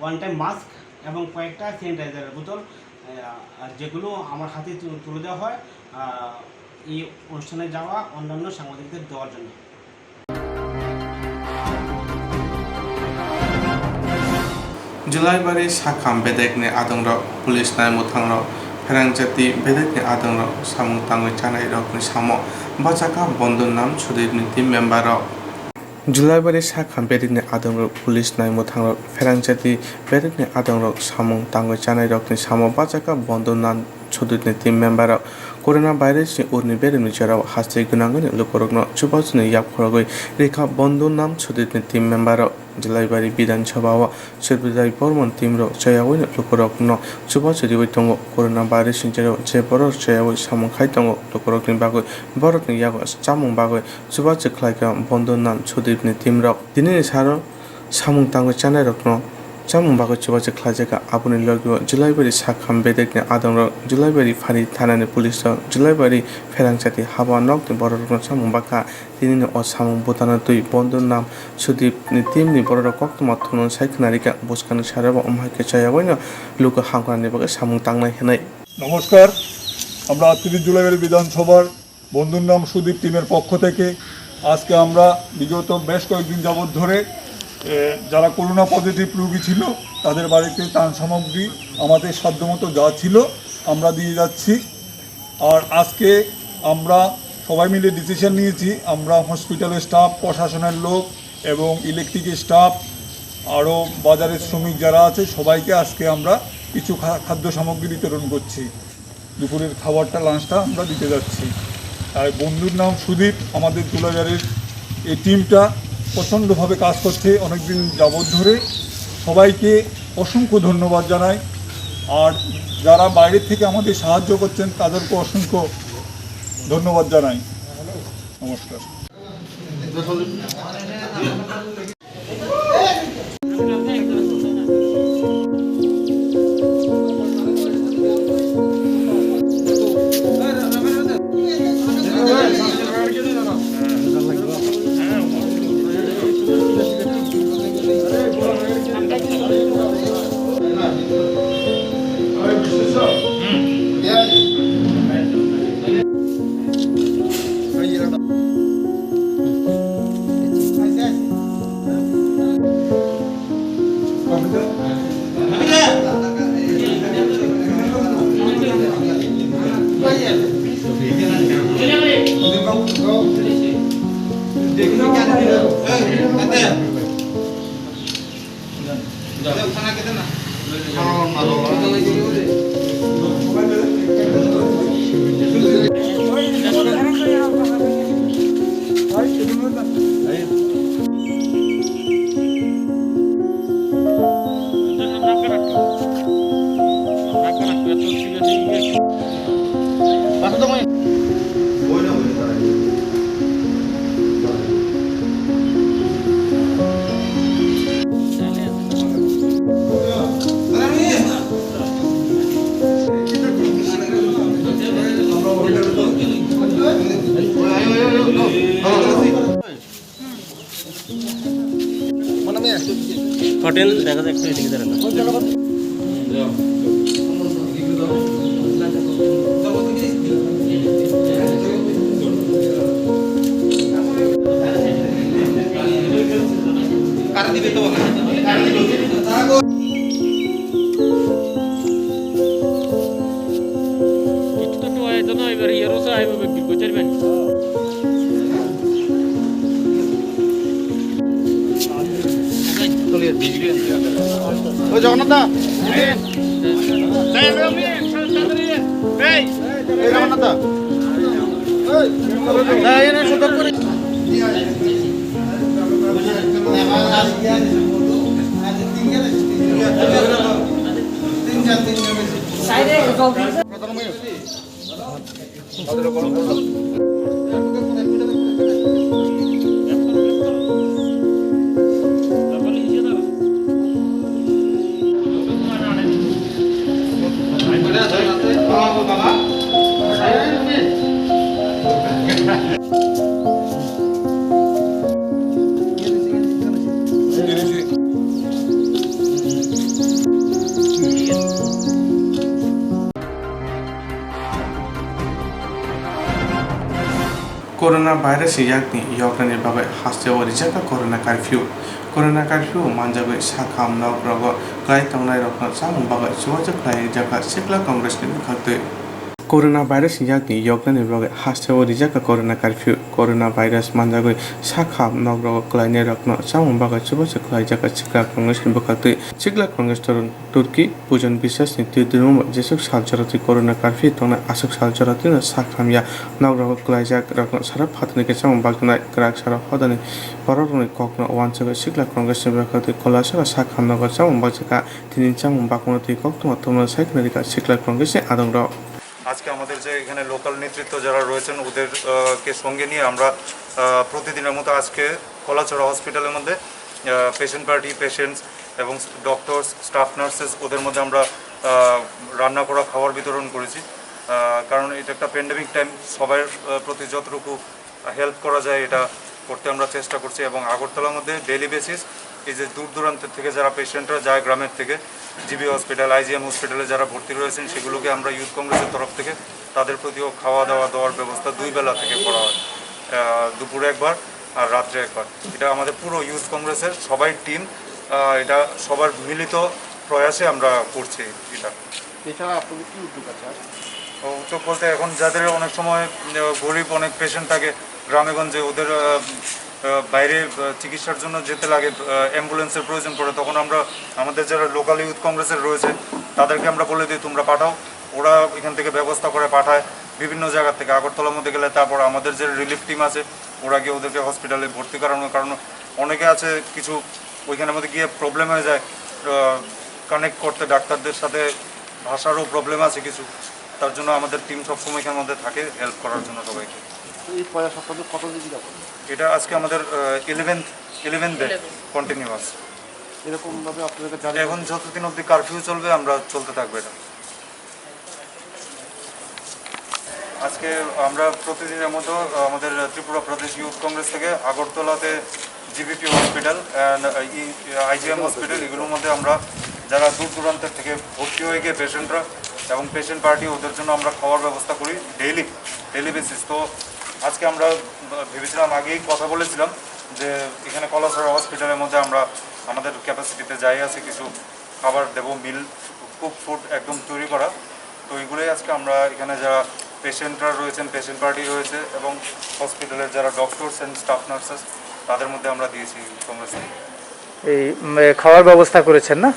ওয়ান টাইম মাস্ক এবং কয়েকটা স্যানিটাইজারের বোতল যেগুলো আমার হাতে তুলে দেওয়া হয় এই অনুষ্ঠানে যাওয়া অন্যান্য সাংবাদিকদের দেওয়ার জন্য। Julaibari Sakam Bedekne Adongrok Police Nai Mutangrok Swrangchati Bedekne Adongrok Samung Tangoi Chanai Rokni Samo Bachaka Bondon Nam Sudipni Team Member Rok Julaibari Sakam Bedekne Adongrok Police Nai Mutangrok Swrangchati Bedekne Adongrok Samung Tangoi Chanai Rokni Samo Bachaka Bondon Nam Sudipni Team Member Rok Corona virus ni urni berem jaraw hastri gunangan lukorokno chubasni yapkhorogoi rekha bondon nam suditni team member Julaibari Bidan Sabha Serbidai Pormon Timro Chayawin lukorokno chubasri tongo corona virus ni jaraw jeboro chayawi samongkhai tongo lukorokni bagoi borokni yago chamung bagoi chubasri khlaika bondon nam suditni team rok dinini saro samung tango chanai rokno Chamung bago chubasri khlajaka abuni logyo Julaibari Sakam Bedekne Adongrok Julaibari Phari Thanani Police Julaibari Swrangchati Haba Nokni Borokno Chamung baka tinini o samung botana tui bondon nam Sudip ni team ni borok koktwma thunon saikhnarika buskani saraba omhaike chayawaino luka hamkrani baga samung tangnai henai নমস্কার আমরা 30 জুলাই বিধানসভার বন্ধুর নাম সুদীপ টিমের পক্ষ থেকে আজকে আমরা বিগত বেশ কয়েকদিন যাবত ধরে যারা করোনা পজিটিভ রোগী ছিল তাদের বাড়িতে ত্রাণ সামগ্রী আমাদের সাধ্যমতো যা ছিল আমরা দিয়ে যাচ্ছি আর আজকে আমরা সবাই মিলে ডিসিশন নিয়েছি আমরা হসপিটালের স্টাফ প্রশাসনের লোক এবং ইলেকট্রিকের স্টাফ আরও বাজারের শ্রমিক যারা আছে সবাইকে আজকে আমরা কিছু খাদ্য সামগ্রী বিতরণ করছি দুপুরের খাবারটা লাঞ্চটা আমরা দিতে যাচ্ছি আর বন্ধুর নাম সুদীপ আমাদের তুলাজারের এই টিমটা প্রচণ্ডভাবে কাজ করছে অনেকদিন যাবত ধরে সবাইকে অসংখ্য ধন্যবাদ জানাই আর যারা বাইরে থেকে আমাদের সাহায্য করছেন তাদেরকে অসংখ্য ধন্যবাদ জানাই নমস্কার হোটেল দেখা যায় একটু এদিকে দাঁড়ানো কার দিবে তো কিছু তো হয় তো না এবার ইয়ারও সাহেব কি গোচরবেন ও জগন্নাথ দা এই জগন্নাথ দা এই না সতর্ক করে সাইডে Corona virus yakni yokani bagai hasjawa rijaka corona curfew manjabai sakham nok rogo klai tongnai rokno samung bagai suwaja klai jaka sikla congress ni bukhakte Corona virus yakni yokani bagai hasjawa rijaka corona virus manjabai sakham nok rogo klai ne rokno samung bagai suwaja klai jaka sikla congress ni bukhakte sikla congress torun Turki pujon বিশ্বাস ni tidrum jesuk saljarati corona curfew tongna asuk saljarati na sakhamya nok rogo klai jak rokno sara phatni ke samung bagnai krak sara hodani borokni kokno wanchaga sikla congress ni bukhakte kolasara sakham nok samung bagjaka tinin samung bakno ti koktwma tomna saiknarika sikla congress ni adongra আজকে আমাদের যে এখানে local নেতৃত্ব যারা রয়েছেন ওদেরকে সঙ্গে নিয়ে আমরা প্রতিদিনের মতো আজকে কলাচড়া হসপিটালের মধ্যে পেশেন্ট পার্টি পেশেন্টস এবং ডক্টরস স্টাফ নার্সেস ওদের মধ্যে আমরা রান্না করা খাবার বিতরণ করেছি কারণ এটা একটা প্যান্ডেমিক টাইম সবার প্রতি যতটুকু হেল্প করা যায় এটা করতে আমরা চেষ্টা করছি এবং আগরতলার মধ্যে ডেইলি বেসিস এই যে দূর দূরান্তের থেকে যারা পেশেন্টরা যায় গ্রামের থেকে জিবি হসপিটাল আইজিএম হসপিটালে যারা ভর্তি রয়েছেন সেগুলোকে আমরা ইউথ কংগ্রেসের তরফ থেকে তাদের প্রতিও খাওয়া দাওয়া দেওয়ার ব্যবস্থা 2 বেলা থেকে করা হয় দুপুরে একবার আর রাত্রে একবার এটা আমাদের পুরো ইউথ কংগ্রেসের সবাই টিম এটা সবার মিলিত প্রয়াসে আমরা করছি এটা এছাড়া আপনাদের কি উদ্যোগ আছে উদ্যোগ বলতে এখন যাদের অনেক সময় গরিব অনেক পেশেন্ট থাকে গ্রামেগঞ্জে ওদের বাইরে চিকিৎসার জন্য যেতে লাগে অ্যাম্বুলেন্সের প্রয়োজন পড়ে তখন আমরা আমাদের যারা লোকাল ইউথ কংগ্রেসের রয়েছে তাদেরকে আমরা বলে দিই তোমরা পাঠাও ওরা এখান থেকে ব্যবস্থা করে পাঠায় বিভিন্ন জায়গা থেকে আগরতলার মধ্যে গেলে তারপর আমাদের যে রিলিফ টিম আছে ওরা গিয়ে ওদেরকে হসপিটালে ভর্তি করানোর কারণ অনেকে আছে কিছু ওইখানের মধ্যে গিয়ে প্রবলেম হয়ে যায় কানেক্ট করতে ডাক্তারদের সাথে ভাষারও প্রবলেম আছে কিছু তার জন্য আমাদের টিম সবসময় এখানের মধ্যে থাকে হেল্প করার জন্য সবাইকে এই প্রয়াস আপনাদের কতদিন যাবে এটা আজকে আমাদের 11th ডে কন্টিনিউয়াস এরকমভাবে আপনাদের এখন যতদিন অবধি কারফিউ চলবে আমরা চলতে থাকবে এটা আজকে আমরা প্রতিদিনের মতো আমাদের ত্রিপুরা প্রদেশ ইউথ কংগ্রেস থেকে আগরতলাতে GBP hospital and IGM hospital এগুলোর মধ্যে আমরা যারা দূর দূরান্তের থেকে ভর্তি হয়ে গিয়ে পেশেন্টরা এবং পেশেন্ট পার্টি ওদের জন্য আমরা খাওয়ার ব্যবস্থা করি ডেইলি বেসিস তো আজকে আমরা ভেবেছিলাম আগেই কথা বলেছিলাম যে এখানে কলাছড়া হসপিটালের মধ্যে আমরা আমাদের ক্যাপাসিটিতে যাই আছে কিছু খাবার দেবো মিল কুক ফুড একদম তৈরি করা তো এইগুলোই আজকে আমরা এখানে যারা পেশেন্টরা রয়েছেন পেশেন্ট পার্টি রয়েছে এবং হসপিটালের যারা ডক্টরস অ্যান্ড স্টাফ নার্সেস তাদের মধ্যে আমরা দিয়েছি কংগ্রেস এই খাওয়ার ব্যবস্থা করেছেন না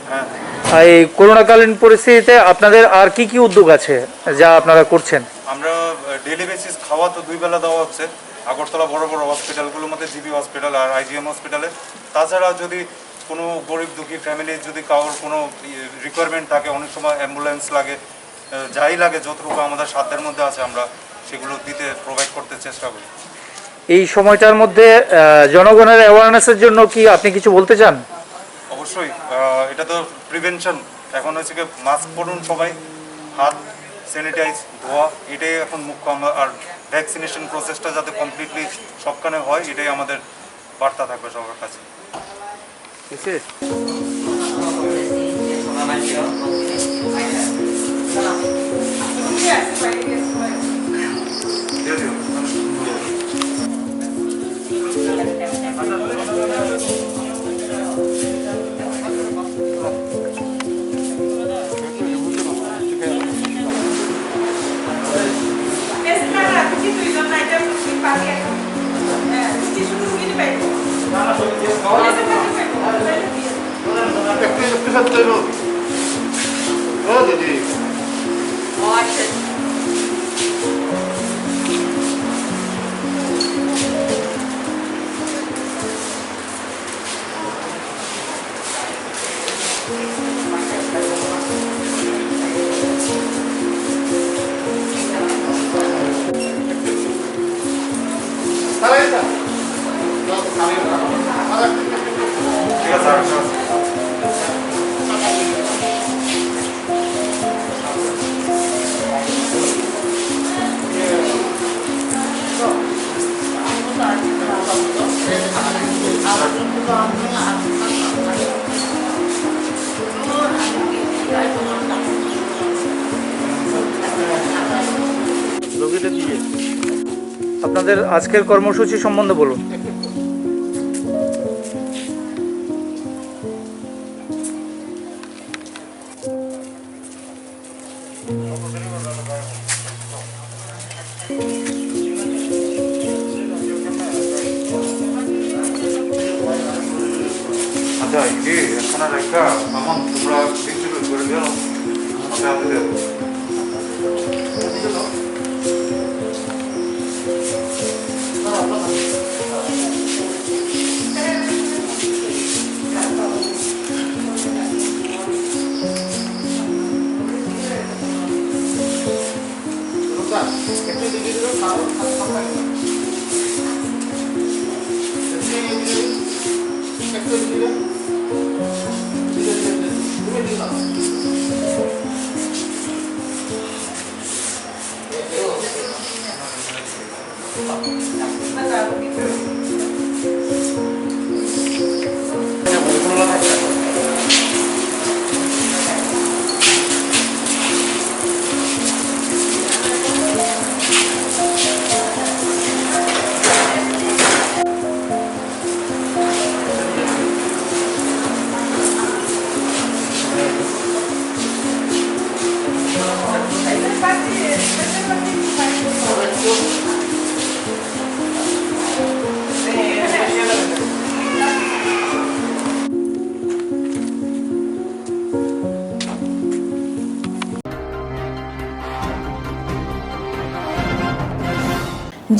হ্যাঁ এই করোনাকালীন পরিস্থিতিতে আপনাদের আর কি কি উদ্যোগ আছে যা আপনারা করছেন আমরা ডেইলি বেসিস খাওয়া তো 2 বেলা দেওয়া হচ্ছে আগরতলা বড় বড় হসপিটালগুলোর মধ্যে জিবি হসপিটাল আর আইজিএম হসপিটালে তাছাড়া যদি কোনো গরিব দুঃখী ফ্যামিলি যদি কারোর কোনো রিকোয়ারমেন্ট থাকে অনেক সময় অ্যাম্বুলেন্স লাগে যাই লাগে যতটুকু আমাদের সাধ্যের মধ্যে আছে আমরা সেগুলো দিতে প্রোভাইড করতে চেষ্টা করি এই সময়টার মধ্যে জনগণের অ্যাওয়ারনেসের জন্য কি আপনি কিছু বলতে চান অবশ্যই এটা তো প্রিভেনশন এখন হচ্ছে কি মাস্ক পরুন সবাই হাত স্যানিটাইজ ধোয়া এটাই এখন মুখ্য আর ভ্যাকসিনেশন প্রসেসটা যাতে কমপ্লিটলি সবখানে হয় এটাই আমাদের বার্তা থাকবে সবার কাছে আপনাদের আজকের কর্মসূচি সম্বন্ধে বলুন। আচ্ছা কি এখন আর একটা আমার তোমরা ডিস্ট্রিবিউট করে দিও আমাকে হাতে দেবো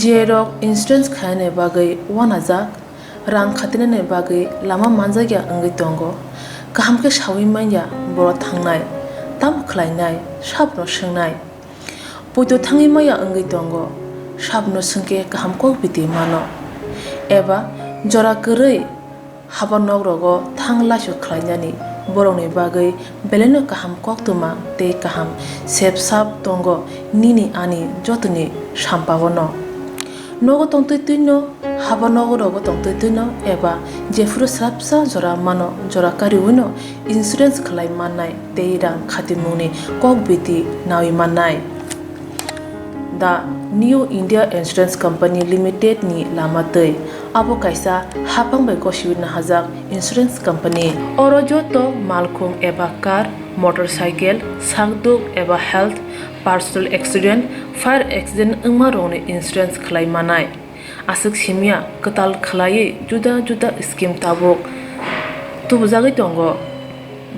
Jerok insurance khane bagai wanaza rang khatinane bagai lama manjagya angai tongo kaham ke shawi manya boro thangnai tam khlainai sabno swngnai puito thangi maya angai tongo sabno sungke kaham ko biti mano eba jora korei habanok rogo thangla su khlainani boroni bagai beleno kaham koktwma tei kaham sep sap tongo nini ani jotoni sampawono nogo tongtoi tuino haba nogo rogo tongtoi tuino eba jefuru srapsa jora mano jora kariwino insurance khlai mannai tei rang khatimuni kokbiti nawi mannai the New India Insurance Company Limited ni lamatei abo kaisa hapang bai kosibina hajak insurance company oro joto malkhung eba car motorcycle sakduk eba health personal accident fire accident ungma rone insurance khlai manai asuk simia katal khlai juda juda scheme tabok tubujagai tongo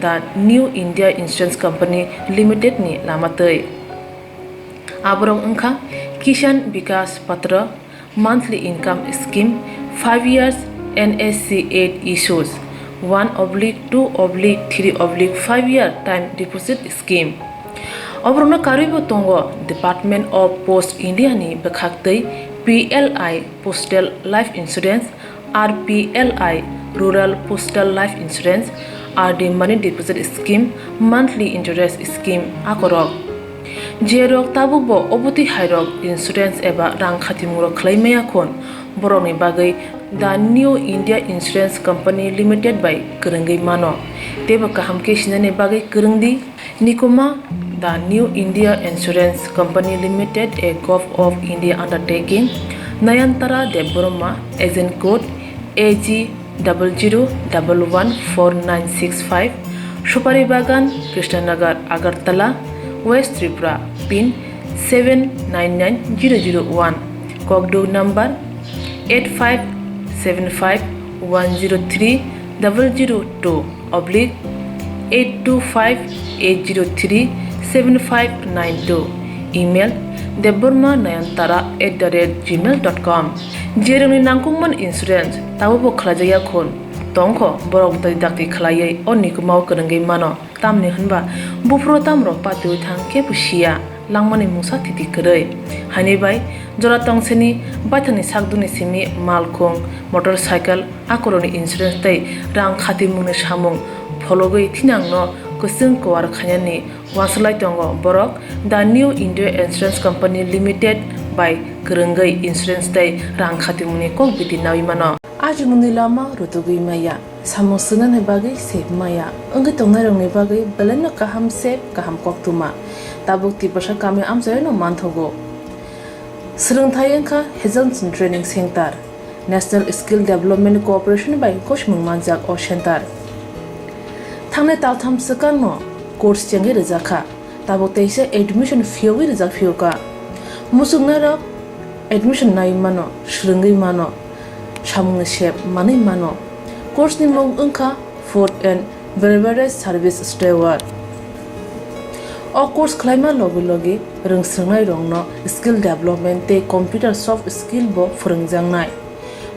the New India Insurance Company Limited ni lamatei aborong ungkha Kisan Vikas Patra monthly income scheme 5 years NSC 8 issues 1/2/3/5 year time deposit scheme Obrona karibo tongo Department of Post India ni bekhaktei PLI Postal Life Insurance RPLI Rural Postal Life Insurance RD Money Deposit Scheme Monthly Interest Scheme akorok Jerok tabubo obuti hairok insurance eba rang khatimuro khlaimaya khon boroni bagai the New India Insurance Company Limited by Kurungai mano teba kaham ke sinane bagai kurungdi nikoma the New India Insurance Company Limited a Gov of India undertaking Nayantara Deborma agent code AG 00114965 Supari Bagan Krishnanagar Agartala West Tripura pin 799001 Kokdo number 8575102825-825-803-7592 email deborma9antara@gmail.com jeroni nangkungman insurance tabubo khlajaya khon tongkho borok dai dakti khlaiye onikumau kurungai mano tamni hanba bufro tamro patu thang ke pusia langmani musa titi korei hani bai jora tongseni baithani sakduni simi malkhung motorcycle akoroni insurance tai rang khatimuni samung phologoi thinangno kusung kwar khanyani waslai tongo borok the New India Insurance Company Limited by Kurungai Insurance tai rang khatimuni kok biti nawi mano aji mundi lama rutugui maya samosuna ne bagai sep maya angai tongnai rong ne bagai beleno kaham sep kaham koktwma tabuk ti basha kame amjayo no manthogo Swrangchati Kokborok Health Training Center, National Skill Development Cooperation by Koshmung Manjak O Center. Thangne taltham sakang no course changi rizakha, tabo teise admission fee rizak fioka. Musungna rok admission nai mano, shringi mano, shamung shep mani mano. Course ni mong unka food and beverage service steward. O course claima logi rung srengnai rong no skill development te computer soft skill bo phurungjangnai.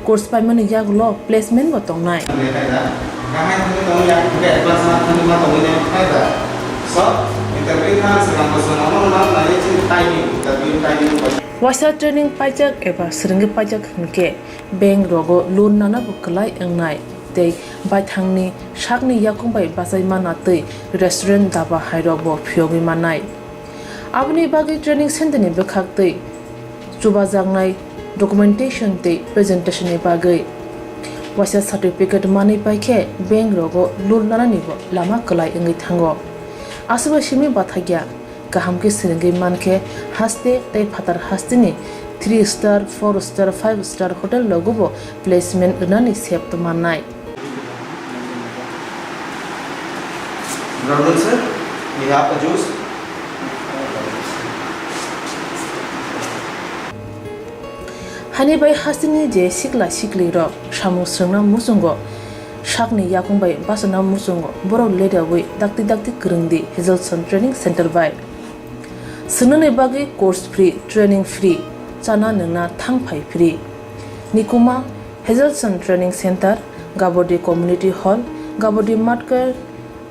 Course paimani yak lo placement bo tongnai. Wasa training pajak eba seringi pajak hingke bank rogo loan nana bukalai engnai tei baithangni shakni yakung bai basai mana tei restaurant daba hairok bo phiogi manai abni bagi training center ni bekhak tei chubajangnai documentation tei presentation ni bagai wasa certificate mani paikhe bank rogo loan nana ni bo lama kalai engai thango asaba shimi bathagya kaham ke seringi manke haste tei phatar hastini 3 star 4 star 5 star hotel logo placement nani sep to manai. Brother sir, we have a juice. Hani bai hastini je sikli ro shamu srengna musungo shakni yakung bai basana musungo boro leda we dakti krungdi Hazelson Training Center bai sunane bagi course free training free chana nungna thangphai free nikuma Hazelson Training Center Gabodi Community Hall Gabodi Matkar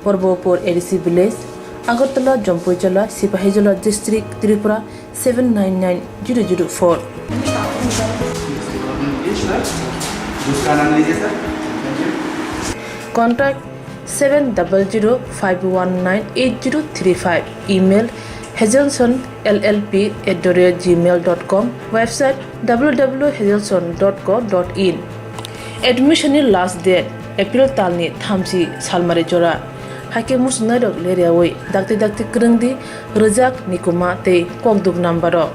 Porbopur ADC Village Agartala Jampuijala Sipahijala District Tripura 799004 दूसरा नाम लीजिए sir. Contact 700-519-8035. Email hazelsonllp@gmail.com. Website www.hazelson.co.in. Admission last date April talni thamsi salmari jora. Hake musnadok leriawai dakti krungdi rejak nikuma te kokduk nambaro.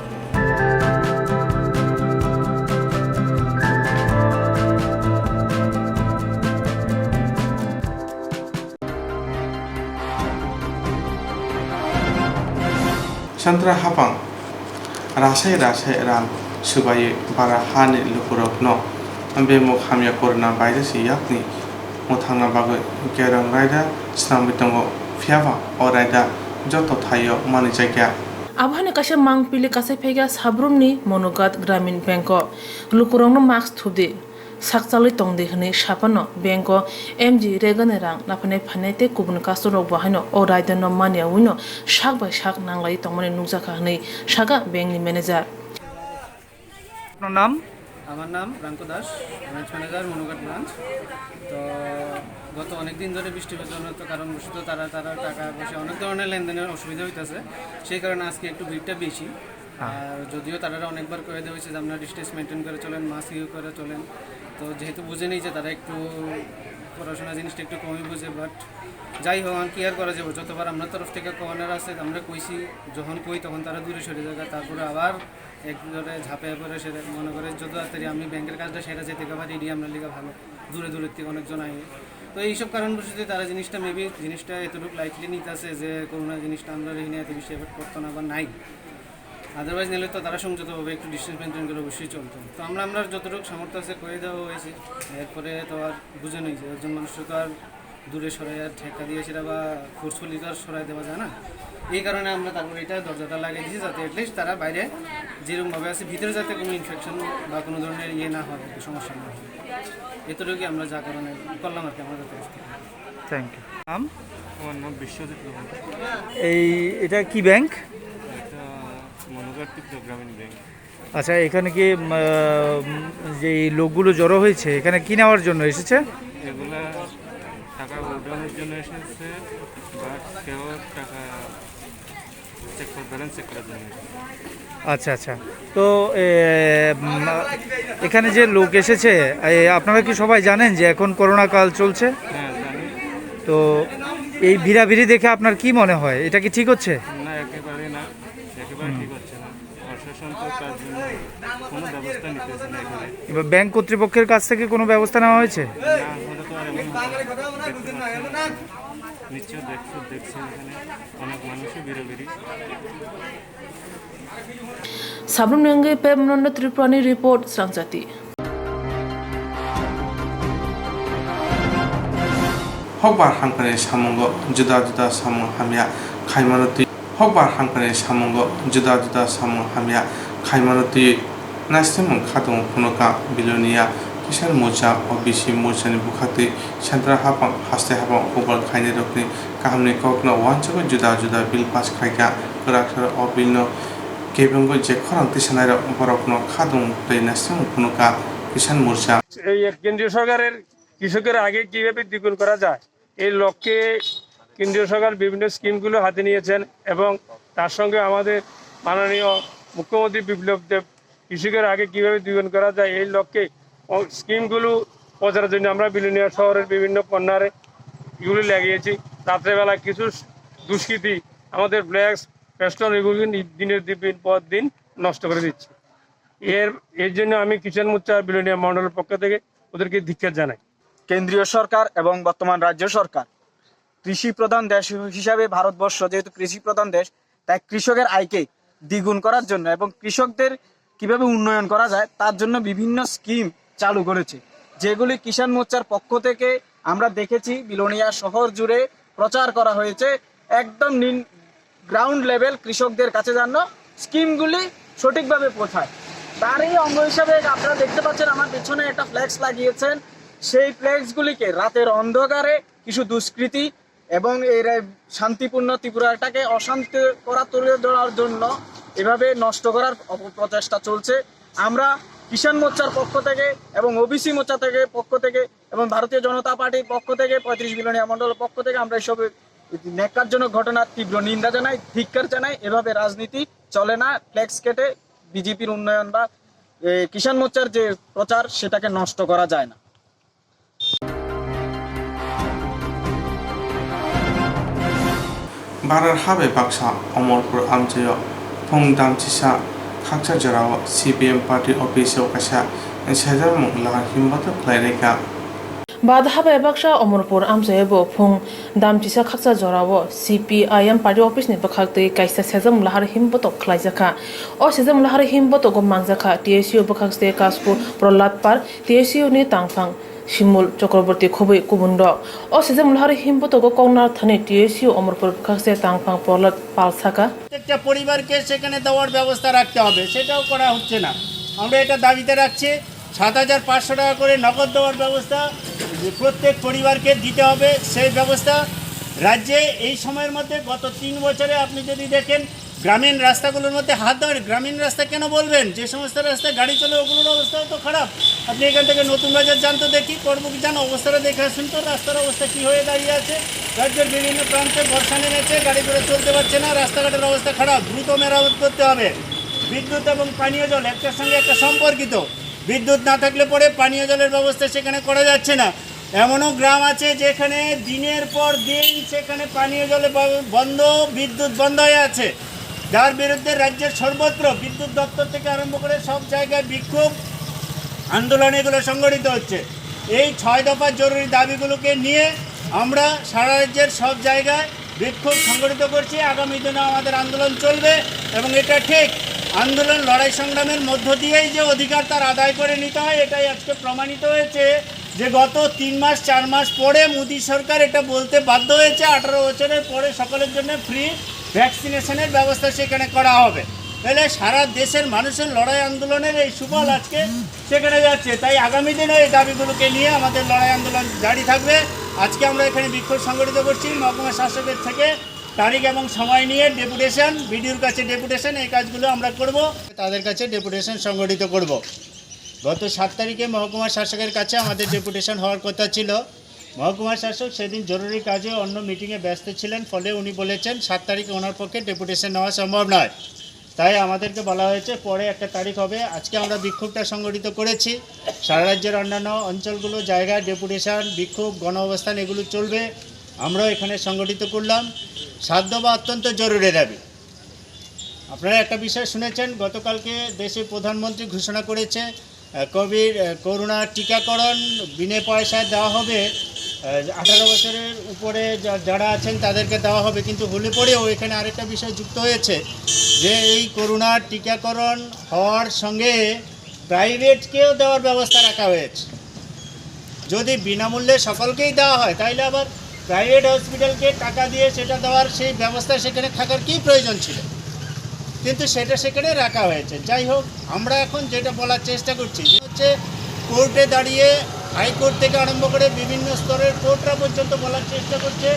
Santra hapang rasai ran subai bara hani lukurok no ambe mo khamya korna baide si yakni mothangna bagai gerang raida snamitongo fiaba oraida joto thayo mani jaikya Abhane kasha mangpili kasai phega sabrumni monogat gramin banko lukurongno max thudi sakchali tongde hne sapano banko MG regane rang napane phanete kubun kastorok bahano oraida no mania wino sak bai sak nanglai tongmane nukjaka hne saka bank ni manager আপনার নাম? আমার নাম রাঙ্কু Das, branch manager মনোঘাট branch. তো গত অনেক দিন ধরে বৃষ্টির জন্য তো কারণবশত তারা টাকা পয়সা অনেক ধরনের লেনদেনের অসুবিধা হইতেছে, সেই কারণে আজকে একটু ভিড়টা বেশি। আর যদিও তারা অনেকবার করে দেওয়া হয়েছে যে আপনারা ডিস্টেন্স মেনটেন করে চলেন, মাস্ক ইউজ করে চলেন, তো যেহেতু বুঝে নেই যে তারা একটু পড়াশোনা জিনিসটা একটু কমই বুঝে, বাট যাই হোক কি আর করা যাবে, যতবার আপনার তরফ থেকে কমানোর আছে আমরা কইছি, যখন কই তখন তারা দূরে সরে যায়, তারপরে আবার একবারে ঝাঁপিয়ে পড়ে সেটা মনে করে যত তাড়াতাড়ি আমি ব্যাংকের কাজটা সেটা যেতে পারি এটি আপনার লিখা ভালো, দূরের থেকে অনেকজন আগে। তো এইসব কারণবশত তারা জিনিসটা এতটুকু লাইটলি নিতেছে যে করোনা জিনিসটা আমরা এখানে এত বেশি এফেক্ট করতো না বা নাই, আদারওয়াইজ নিলে তো তারা সংযতভাবে একটু ডিস্টেন্স মেনটেন করে অবশ্যই চলতো। তো আমরা যতটুকু সামর্থ্য আছে করে দেওয়া হয়েছে, এরপরে তো আর বুঝে নেই যে একজন মানুষকে তো আর দূরে সরাই আর ঠেকা দিয়ে সেটা বা ফোর্সফুলি তো আর সরাই দেওয়া যায় না, এই কারণে আমরা তারপর এটা দরজাটা লাগিয়ে দিয়েছি যাতে অ্যাটলিস্ট তারা বাইরে যেরকমভাবে আছে ভিতরে যাতে কোনো ইনফেকশন বা কোনো ধরনের না হয়, সমস্যা না হয়, এতটুকু আমরা যা কারণে করলাম আর কি আমাদের তরফ থেকে। Thank you. নাম? আমার নাম বিশ্বজিৎ লোহান। এটা কি ব্যাংক? এটা মনোঘাট গ্রামীণ ব্যাংক। আচ্ছা, এখানে কি যে লোকগুলো জড়ো হয়েছে এখানে কি নেওয়ার জন্য এসেছে? এগুলা টাকা উঠানোর জন্য এসেছে বা কেউ টাকা ব্যালেন্স চেক করার জন্য। আচ্ছা, তো এখানে যে লোক এসেছে আপনারা কি সবাই জানেন যে এখন করোনা কাল চলছে? হ্যাঁ জানি। তো এই ভিড়াভিড়ি দেখে আপনার কি মনে হয়, এটা কি ঠিক হচ্ছে? না, একেবারে না। একেবারে ঠিক হচ্ছে না। প্রশাসন তো তার জন্য কোনো ব্যবস্থা নিতেছে না এখানে। এবার ব্যাংক কর্তৃপক্ষের কাছ থেকে কোনো ব্যবস্থা নেওয়া হয়েছে? না হলে তো আর এমন নিশ্চয় দেখছেন এখানে অনেক মানুষই বেরোবেরি। Sabrun Nangge Pem Nonda Tripurani Report Swrangchati Hokbar Hankane Samungo Juda Juda Samu Hamia Kaimanuti Hokbar Hankane Samungo Juda Juda Samu Hamia Kaimanuti Nastimon Katung Punoka Bilonia Kishan Mocha OBC Mocha Bukati Central Hapang Haste Hapang Hokbar Kaine Rokni Kahamni Kokna Wanchoko Juda Juda Bill Pas Kaika Kurakar Obilno Kebongo যে খরান্তি সেনার বরকন খাদুম প্লেনাসম পুনকা কিষাণ মোর্চা এই কেন্দ্রীয় সরকারের কৃষকের আগে কিভাবে দ্বিগুণ করা যায় এই লক্ষ্যে কেন্দ্রীয় সরকার বিভিন্ন স্কিমগুলো হাতে নিয়েছেন এবং তার সঙ্গে আমাদের মাননীয় মুখ্যমন্ত্রী বিপ্লব দেব কৃষকের আগে কিভাবে দ্বিগুণ করা যায় এই লক্ষ্যে স্কিমগুলো প্রচারের জন্য আমরা বিলোনিয়া শহরের বিভিন্ন কর্নারে এগুলি লাগিয়েছি। রাত্রেবেলা কিছু দুষ্কৃতী আমাদের ফ্ল্যাক্স পেস্টন এগুলি দিনের দিন পর দিন নষ্ট করে দিচ্ছে। এর জন্য আমি কিষাণ মোর্চা বিলোনিয়া মন্ডলের পক্ষ থেকে ওদেরকে ধিক্কার জানাই। কেন্দ্রীয় সরকার এবং বর্তমান রাজ্য সরকার কৃষি প্রধান দেশ হিসাবে ভারতবর্ষ যেহেতু কৃষি প্রধান দেশ, তাই কৃষকের আয়কে দ্বিগুণ করার জন্য এবং কৃষকদের কিভাবে উন্নয়ন করা যায় তার জন্য বিভিন্ন স্কিম চালু করেছে, যেগুলি কিষাণ মোর্চার পক্ষ থেকে আমরা দেখেছি বিলোনিয়া শহর জুড়ে প্রচার করা হয়েছে। একদম গ্রাউন্ড লেভেল কৃষকদের কাছে যেন স্কিমগুলি সঠিকভাবে পৌঁছায়, তারই অঙ্গ হিসাবে আপনারা দেখতে পাচ্ছেন আমার পিছনে একটা ফ্ল্যাক্স লাগিয়েছেন। সেই ফ্ল্যাক্সগুলিকে রাতের অন্ধকারে কিছু দুষ্কৃতী এবং এর শান্তিপূর্ণ ত্রিপুরাটাকে অশান্তি করা তুলে ধরার জন্য এভাবে নষ্ট করার প্রচেষ্টা চলছে। আমরা কিষাণ মোর্চার পক্ষ থেকে এবং ওবিসি মোর্চা থেকে পক্ষ থেকে এবং ভারতীয় জনতা পার্টির পক্ষ থেকে 35 বিলোনিয়া মণ্ডলের পক্ষ থেকে আমরা এসব ন্যাক্কারজনক ঘটনার তীব্র নিন্দা জানাই, ধিক্কার জানাই। এভাবে রাজনীতি চলে না। ফ্ল্যাক্স কেটে বিজেপির উন্নয়ন বা কিষাণ মোর্চার যে প্রচার সেটাকে নষ্ট করা যায় না। Barar Habe Baksa Omorpur Amjayo Pong Damchisa Kakcha Jarawa CPM Party Office Okasha and Sedamung Lahar Himbato Clareka Badhabe Baksha Omorpur Amjayebo Pong Damchisa Kakcha Jorawo CPIM Party Office ni Bakakte Kaisa Sezam Lahar Himboto Klaizaka O Sezam Lahar Himboto Gomangzaka TSU Bakakste Kaspu Prolat Par TSU ni Tangfang Shimul Chakraborty Khoboi Kubundo O Sezam Lahar Himboto Kongnar Thane TSU Omorpur Bakakste Tangfang Prolat Palsaka একটা পরিবারকে সেখানে দেওয়ার ব্যবস্থা রাখতে হবে, সেটাও করা হচ্ছে না। আমরা এটা দাবিতে রাখছি ৭৫০০ টাকা করে নগদ দেওয়ার ব্যবস্থা প্রত্যেক পরিবারকে দিতে হবে। সেই ব্যবস্থা রাজ্যে এই সময়ের মধ্যে গত ৩ বছরে আপনি যদি দেখেন গ্রামীণ রাস্তাগুলোর মধ্যে হাত দেওয়ার, গ্রামীণ রাস্তা কেন বলবেন, যে সমস্ত রাস্তায় গাড়ি চলে ওগুলোর অবস্থাও তো খারাপ। আপনি এখান থেকে নতুন বাজার যান তো দেখি, করবো কি যান, অবস্থাটা দেখে আসুন তো রাস্তার অবস্থা কী হয়ে দাঁড়িয়ে আছে। রাজ্যের বিভিন্ন প্রান্তে বর্ষা নেমেছে, গাড়ি করে চলতে পারছে না, রাস্তাঘাটের অবস্থা খারাপ, দ্রুত মেরামত করতে হবে। বিদ্যুৎ এবং পানীয় জল একটার সঙ্গে একটা সম্পর্কিত, বিদ্যুৎ না থাকলে পরে পানীয় জলের ব্যবস্থা সেখানে করা যাচ্ছে না। এমনও গ্রাম আছে যেখানে দিনের পর দিন সেখানে পানীয় জলে বন্ধ, বিদ্যুৎ বন্ধ হয়ে আছে, যার বিরুদ্ধে রাজ্যের সর্বত্র বিদ্যুৎ দপ্তর থেকে আরম্ভ করে সব জায়গায় বিক্ষোভ আন্দোলন এগুলো সংগঠিত হচ্ছে। এই 6 দফার জরুরি দাবিগুলোকে নিয়ে আমরা সারা রাজ্যের সব জায়গায় বিক্ষোভ সংগঠিত করছি। আগামী দিনে আমাদের আন্দোলন চলবে এবং এটা ঠিক আন্দোলন লড়াই সংগ্রামের মধ্য দিয়েই যে অধিকার তার আদায় করে নিতে হয়, এটাই আজকে প্রমাণিত হয়েছে যে গত 3 মাস 4 মাস পরে মোদী সরকার এটা বলতে বাধ্য হয়েছে 18 বছরের পরে সকলের জন্য ফ্রি ভ্যাকসিনেশনের ব্যবস্থা সেখানে করা হবে। তাহলে সারা দেশের মানুষের লড়াই আন্দোলনের এই সুফল আজকে সেখানে যাচ্ছে। তাই আগামী দিনে এই দাবিগুলোকে নিয়ে আমাদের লড়াই আন্দোলন জারি থাকবে। আজকে আমরা এখানে বিক্ষোভ সংগঠিত করছি, মহকুমা শাসকের থেকে তারিখ এবং সময় নিয়ে ডেপুটেশন, বিডিওর কাছে ডেপুটেশন, এই কাজগুলো আমরা করব, তাদের কাছে ডেপুটেশন সংগঠিত করব। গত 7 তারিখে মহকুমা শাসকের কাছে আমাদের ডেপুটেশন হওয়ার কথা ছিল। মহকুমা শাসক সেদিন জরুরি কাজে অন্য মিটিংয়ে ব্যস্ত ছিলেন, ফলে উনি বলেছেন 7 তারিখে ওনার পক্ষে ডেপুটেশন নেওয়া সম্ভব নয়। তাই আমাদেরকে বলা হয়েছে পরে একটা তারিখ হবে। আজকে আমরা বিক্ষোভটা সংগঠিত করেছি। সারা রাজ্যের অন্যান্য অঞ্চলগুলো জায়গায় ডেপুটেশন, বিক্ষোভ, গণ অবস্থান এগুলো চলবে। আমরাও এখানে সংগঠিত করলাম। সাধ্য বা অত্যন্ত জরুরি দাবি আপনারা একটা বিষয় শুনেছেন, গতকালকে দেশের প্রধানমন্ত্রী ঘোষণা করেছে করোনা টিকাকরণ বিনা পয়সায় দেওয়া হবে, 18 বছরের উপরে যারা আছেন তাদেরকে দেওয়া হবে। কিন্তু হলে পরেও এখানে আরেকটা বিষয় যুক্ত হয়েছে যে এই করোনার টিকাকরণ হওয়ার সঙ্গে প্রাইভেটকেও দেওয়ার ব্যবস্থা রাখা হয়েছে। যদি বিনামূল্যে সকলকেই দেওয়া হয় তাহলে আবার প্রাইভেট হসপিটালকে টাকা দিয়ে সেটা দেওয়ার সেই ব্যবস্থা সেখানে থাকার কী প্রয়োজন ছিল, কিন্তু সেটা সেখানে রাখা হয়েছে। যাই হোক, আমরা এখন যেটা বলার চেষ্টা করছি হচ্ছে কোর্টে দাঁড়িয়ে হাইকোর্ট থেকে আরম্ভ করে বিভিন্ন স্তরের কোর্টরা পর্যন্ত বলার চেষ্টা করছে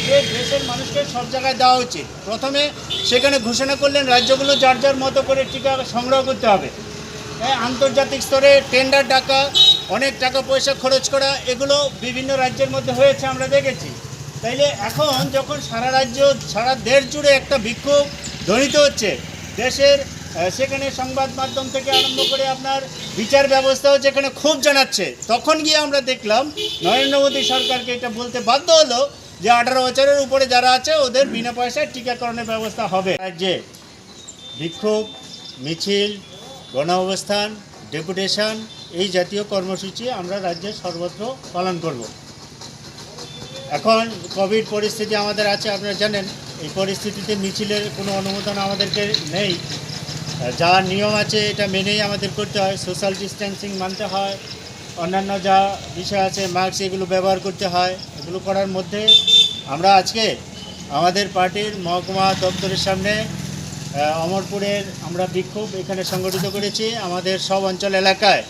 যে দেশের মানুষকে সব জায়গায় দেওয়া উচিত। প্রথমে সেখানে ঘোষণা করলেন রাজ্যগুলো যার যার মতো করে টিকা সংগ্রহ করতে হবে। আন্তর্জাতিক স্তরে টেন্ডার ডাকা, অনেক টাকা পয়সা খরচ করা, এগুলো বিভিন্ন রাজ্যের মধ্যে হয়েছে, আমরা দেখেছি। তাইলে এখন যখন সারা রাজ্য সারা দেশ জুড়ে একটা বিক্ষোভ ধ্বনিত হচ্ছে, দেশের সেখানে সংবাদ মাধ্যম থেকে আরম্ভ করে আপনার বিচার ব্যবস্থাও যেখানে ক্ষোভ জানাচ্ছে, তখন গিয়ে আমরা দেখলাম নরেন্দ্র মোদী সরকারকে এটা বলতে বাধ্য হলো যে 18 বছরের উপরে যারা আছে ওদের বিনা পয়সায় টিকাকরণের ব্যবস্থা হবে। রাজ্যে বিক্ষোভ, মিছিল, গণ অবস্থান, ডেপুটেশন, এই জাতীয় কর্মসূচি আমরা রাজ্যে সর্বত্র পালন করব। এখন কোভিড পরিস্থিতি আমাদের আছে, আপনারা জানেন। এই পরিস্থিতিতে মিছিলের কোনো অনুমোদন আমাদেরকে নেই। যা নিয়ম আছে এটা মেনেই আমাদের করতে হয়। সোশ্যাল ডিস্টেন্সিং মানতে হয়, অন্যান্য যা বিষয় আছে মাস্ক এগুলো ব্যবহার করতে হয়। এগুলো করার মধ্যে আমরা আজকে আমাদের পার্টির মহকুমা দপ্তরের সামনে অমরপুরের আমরা বিক্ষোভ এখানে সংগঠিত করেছি। আমাদের সব অঞ্চল এলাকায়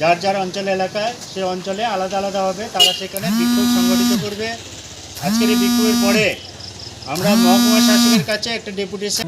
যার যার অঞ্চল এলাকায় সে অঞ্চলে আলাদা আলাদাভাবে তারা সেখানে বিক্ষোভ সংগঠিত করবে। আজকের এই বিক্ষোভের পরে আমরা মহকুমা শাসকের কাছে একটা ডেপুটেশন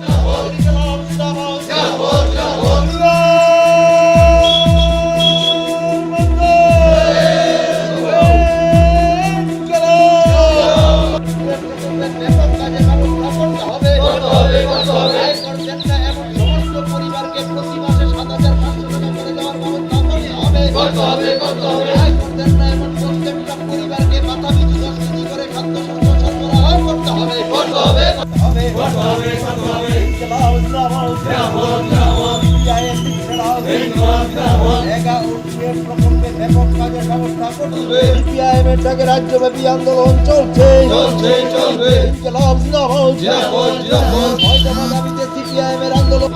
রাজ্যব্যাপী আন্দোলন চলছে, দাবিতে সিপিআইএমের আন্দোলন।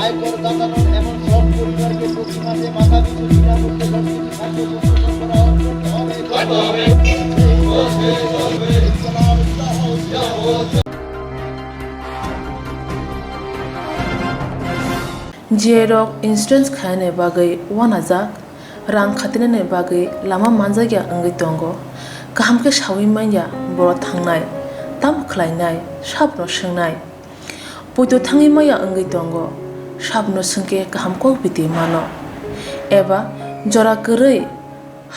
আয়কর দাতানো এমন সব পরিবারকে প্রতি মাসে মাথা পিছু বিনামূল্যে Jerok insurance khane bagai wanajak rang khatinane bagai lama manjagya angai tongo kaham ke shawi manya boro thangnai tam khlainai sabno swngnai puito thangi maya angai tongo sabno sungke kaham kok biti mano eba jora korei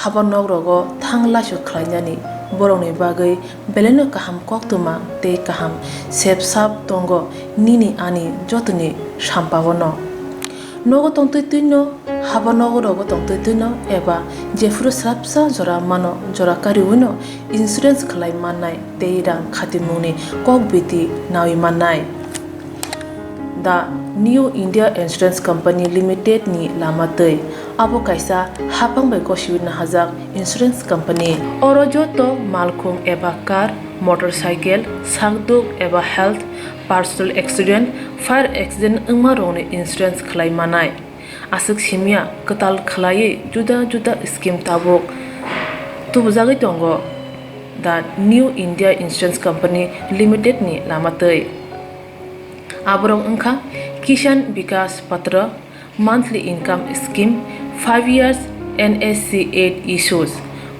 habanok rogo thanglasu khlainani boroni bagai beleno kaham koktwma tei kaham sepsap tongo nini ani jotoni sampabono nogo tongtoi tuino haba nogo rogo tongtoi tuino eba jefuru sapsa jora mano jora kari uno insurance khlai mannai tei rang khatimuni kok biti nawi mannai the New India Insurance Company Limited ni lamatei abo kaisa hapang bai kosibina hajak insurance company oro joto malkhung eba car motorcycle sakduk eba health personal accident fire accident ungma rone insurance khlai manai asuk simia katal khlai juda juda scheme tabok tubujagai tongo the New India Insurance Company Limited ni lamatei aborong ungkha Kisan Vikas Patra monthly income scheme 5 years NSC 8 issues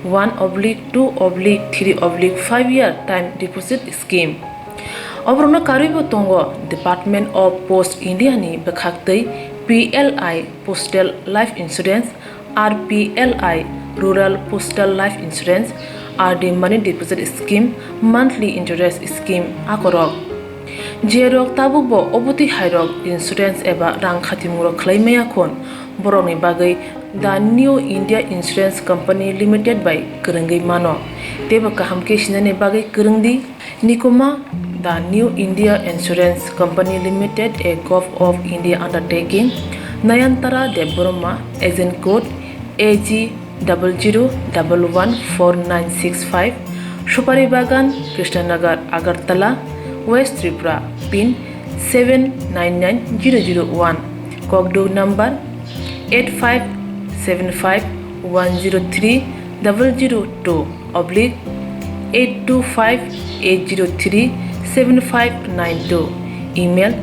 1/2/3/5 year time deposit scheme Obrona karibo tongo Department of Post India ni bekhaktei PLI Postal Life Insurance RPLI Rural Postal Life Insurance RD Money Deposit Scheme Monthly Interest Scheme akorok Jerok tabukbo oboti hairok insurance eba rang khatimuro khlaimaya khon boroni bagai the New India Insurance Company Limited by Kurungai mano teba kaham ke sinane bagai kurungdi nikoma the New India Insurance Company Limited, a Gulf of India undertaking, Nayantara Deborma, agent code AG 00114965, Shupari Bagan, Krishnanagar, Agartala, West Tripura, PIN 799001, Kokdo number 85751020/825-803-7592. Email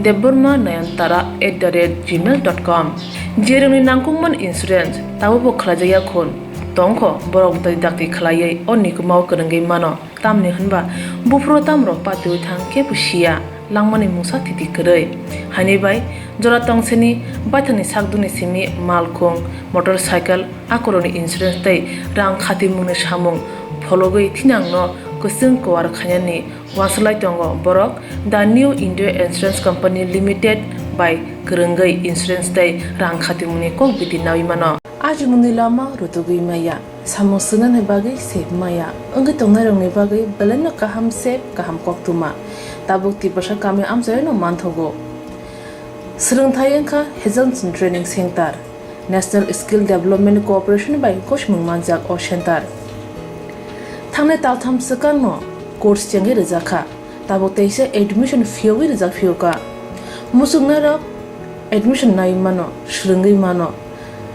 deborma9antara@gmail.com. Jeremy Nangkungman Insurance, Tawabo Klajaya Kon, Tongko, Borok Dakti Klaye, Onikumau Kurangay Mano, Tamni Hanba, Bufro Tamro Patu Tang Kepushia, Langmani Musa Titi Kuray, Hanibai, Joratong Seni, Batani Sagduni Simi, Malkong, Motorcycle, Akoroni Insurance Day, Rang Khati Munish Hamung, Pologay Tinang no, Kusung Kuar Kanyani, Wansalai Tongo, Borok, the New India Insurance Company Limited by Kurangay Insurance Day, Rang Khati Muni Kong Biti Nawimano. Aji Muni Lama, Rutugui Maya, Samusunan Hebagi, Save Maya, Ungitongarong Nebagi, Beleno Kaham Save, Kaham Koktwma, Tabuk Tibasha Kami Amzano Mantogo. Swrangchati Kokborok Training Center, National Skill Development Cooperation by Koshmung Manjak O Center. Thangne Taltham Sakano, course Changi Rizaka, Tabotese admission Fiowi Rizak Fioka, Musugnara admission Naimano, Shringi Mano,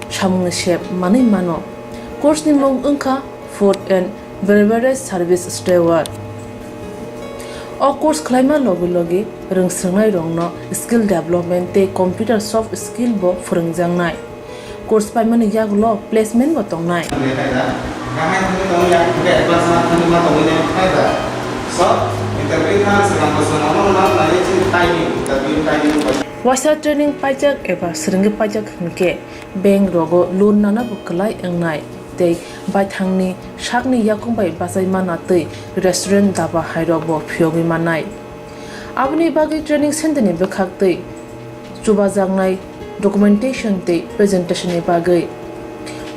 Shamung Shep, Mani Mano, course Nimong Unka, Food and Beverage Service Steward. O course climate logi rung serngai rongno skill development te computer soft skill bo furungjangnai course paimani yaglo placement bo tongnai wasa training pajak eba srungi pajak hunke bank rogo loan nana bo klai engnai tei baithangni shakni yakungbai basai mana tei restaurant daba hairokbo phiogi manai abni bagi training center ni bekhak tei chubajangnai documentation tei presentation ni bagai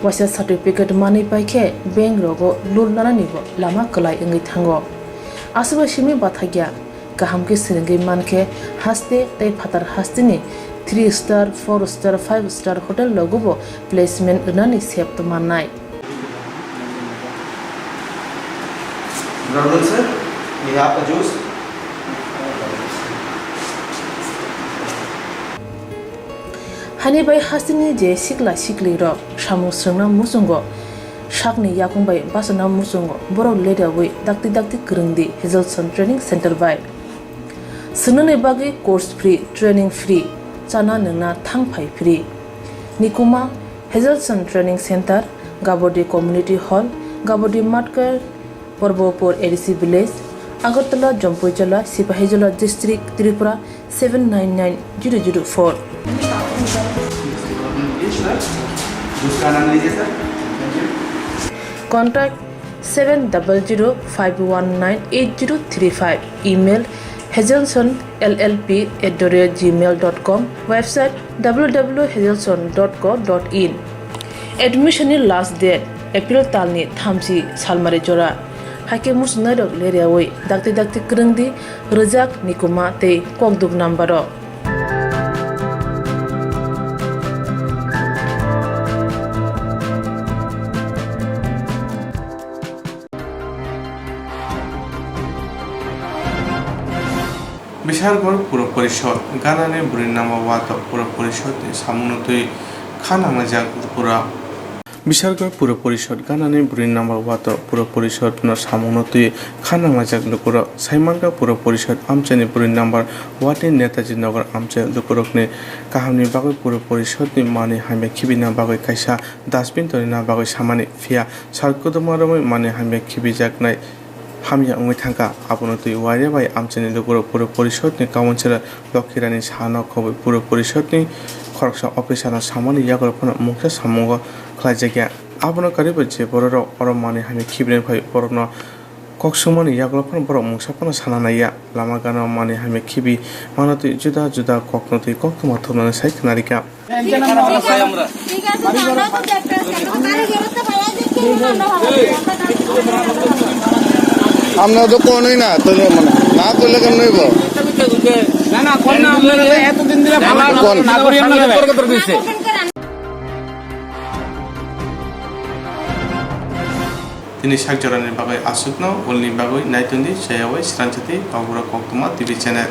wasa certificate mani paikhe bank rogo loan nana ni bo lama klai engai thango asuba shimi bathagya kahamke srungi manke haste tei phatar hastini 3 star 4 star 5 star hotel logobo placement unani sep to manai. Brother sir, we have a juice. Hani bai hasini je sikla sikli ro shamu srna musungo shakni yakungbai basana musungo boro leda we dakti kurungdi Hazelson Training Center by sunane bagi course free training free chana nuna thangphai free nikuma Hazelson Training Center Gabodi Community Hall Gabodi Matkar Porbopur ADC Village, Agartala, Jampuijala, Sipahijala District, Tripura 799004. Contact 700-519-8035. Email hazelsonllp@gmail.com. Website www.hazelson.co.in. Admission last date April talni thamsi salmari jora. Hake musnadok leriawi dakti kurungdi rejak nikuma tei kokduk nambaro. Bishargor Pura Parishad, Ganane Burinama Wata Pura Parishad, Samunotui Kanamajak Pura. Bishargor Pura Parishad, Ganane Burinama Wata Pura Parishad, no Samunotui Kanamajak Lukura, Saimanga Pura Parishad, Amchani Burin number, Watin Netaji Nagar Amche Lukurokne, Kahani Bago Pura Parishad, Mani Hame Kibina Bago Kaisha, Dasbin Torina Bago Shamani, Fia, Salkodomaro, Mani Hame Kibijak Night. Hamya Umithanga, Aponoti, Waria by Amchani Luguro Pura Parishadni, Kawansera, Lokirani Hana Kobe Pura Parishadni, Correction Operation Samani Yagopana Muka Samoga, Klajaga, Abona Karibache, Bororo, or Mani Hami Kibin Porno, Koksumani Yagopan Boro Musapana Sananaya, Lamagana Mani Hami Kibi, Manati Juda Koknoti Koktwma Tuna Saiknarika. আমরা তো কোনই না তো মানে না করলে কেমন হইব না না কোন না এতদিন দিলে ভালো না করি আমরা তর্ক দিছে তিনি সাকজরানের বাগাই আসুকনাও উলনি বাগৈ নাইতন্দি সেয়াওয়াই স্রাংচাতি ককবরক koktwma TV চ্যানেল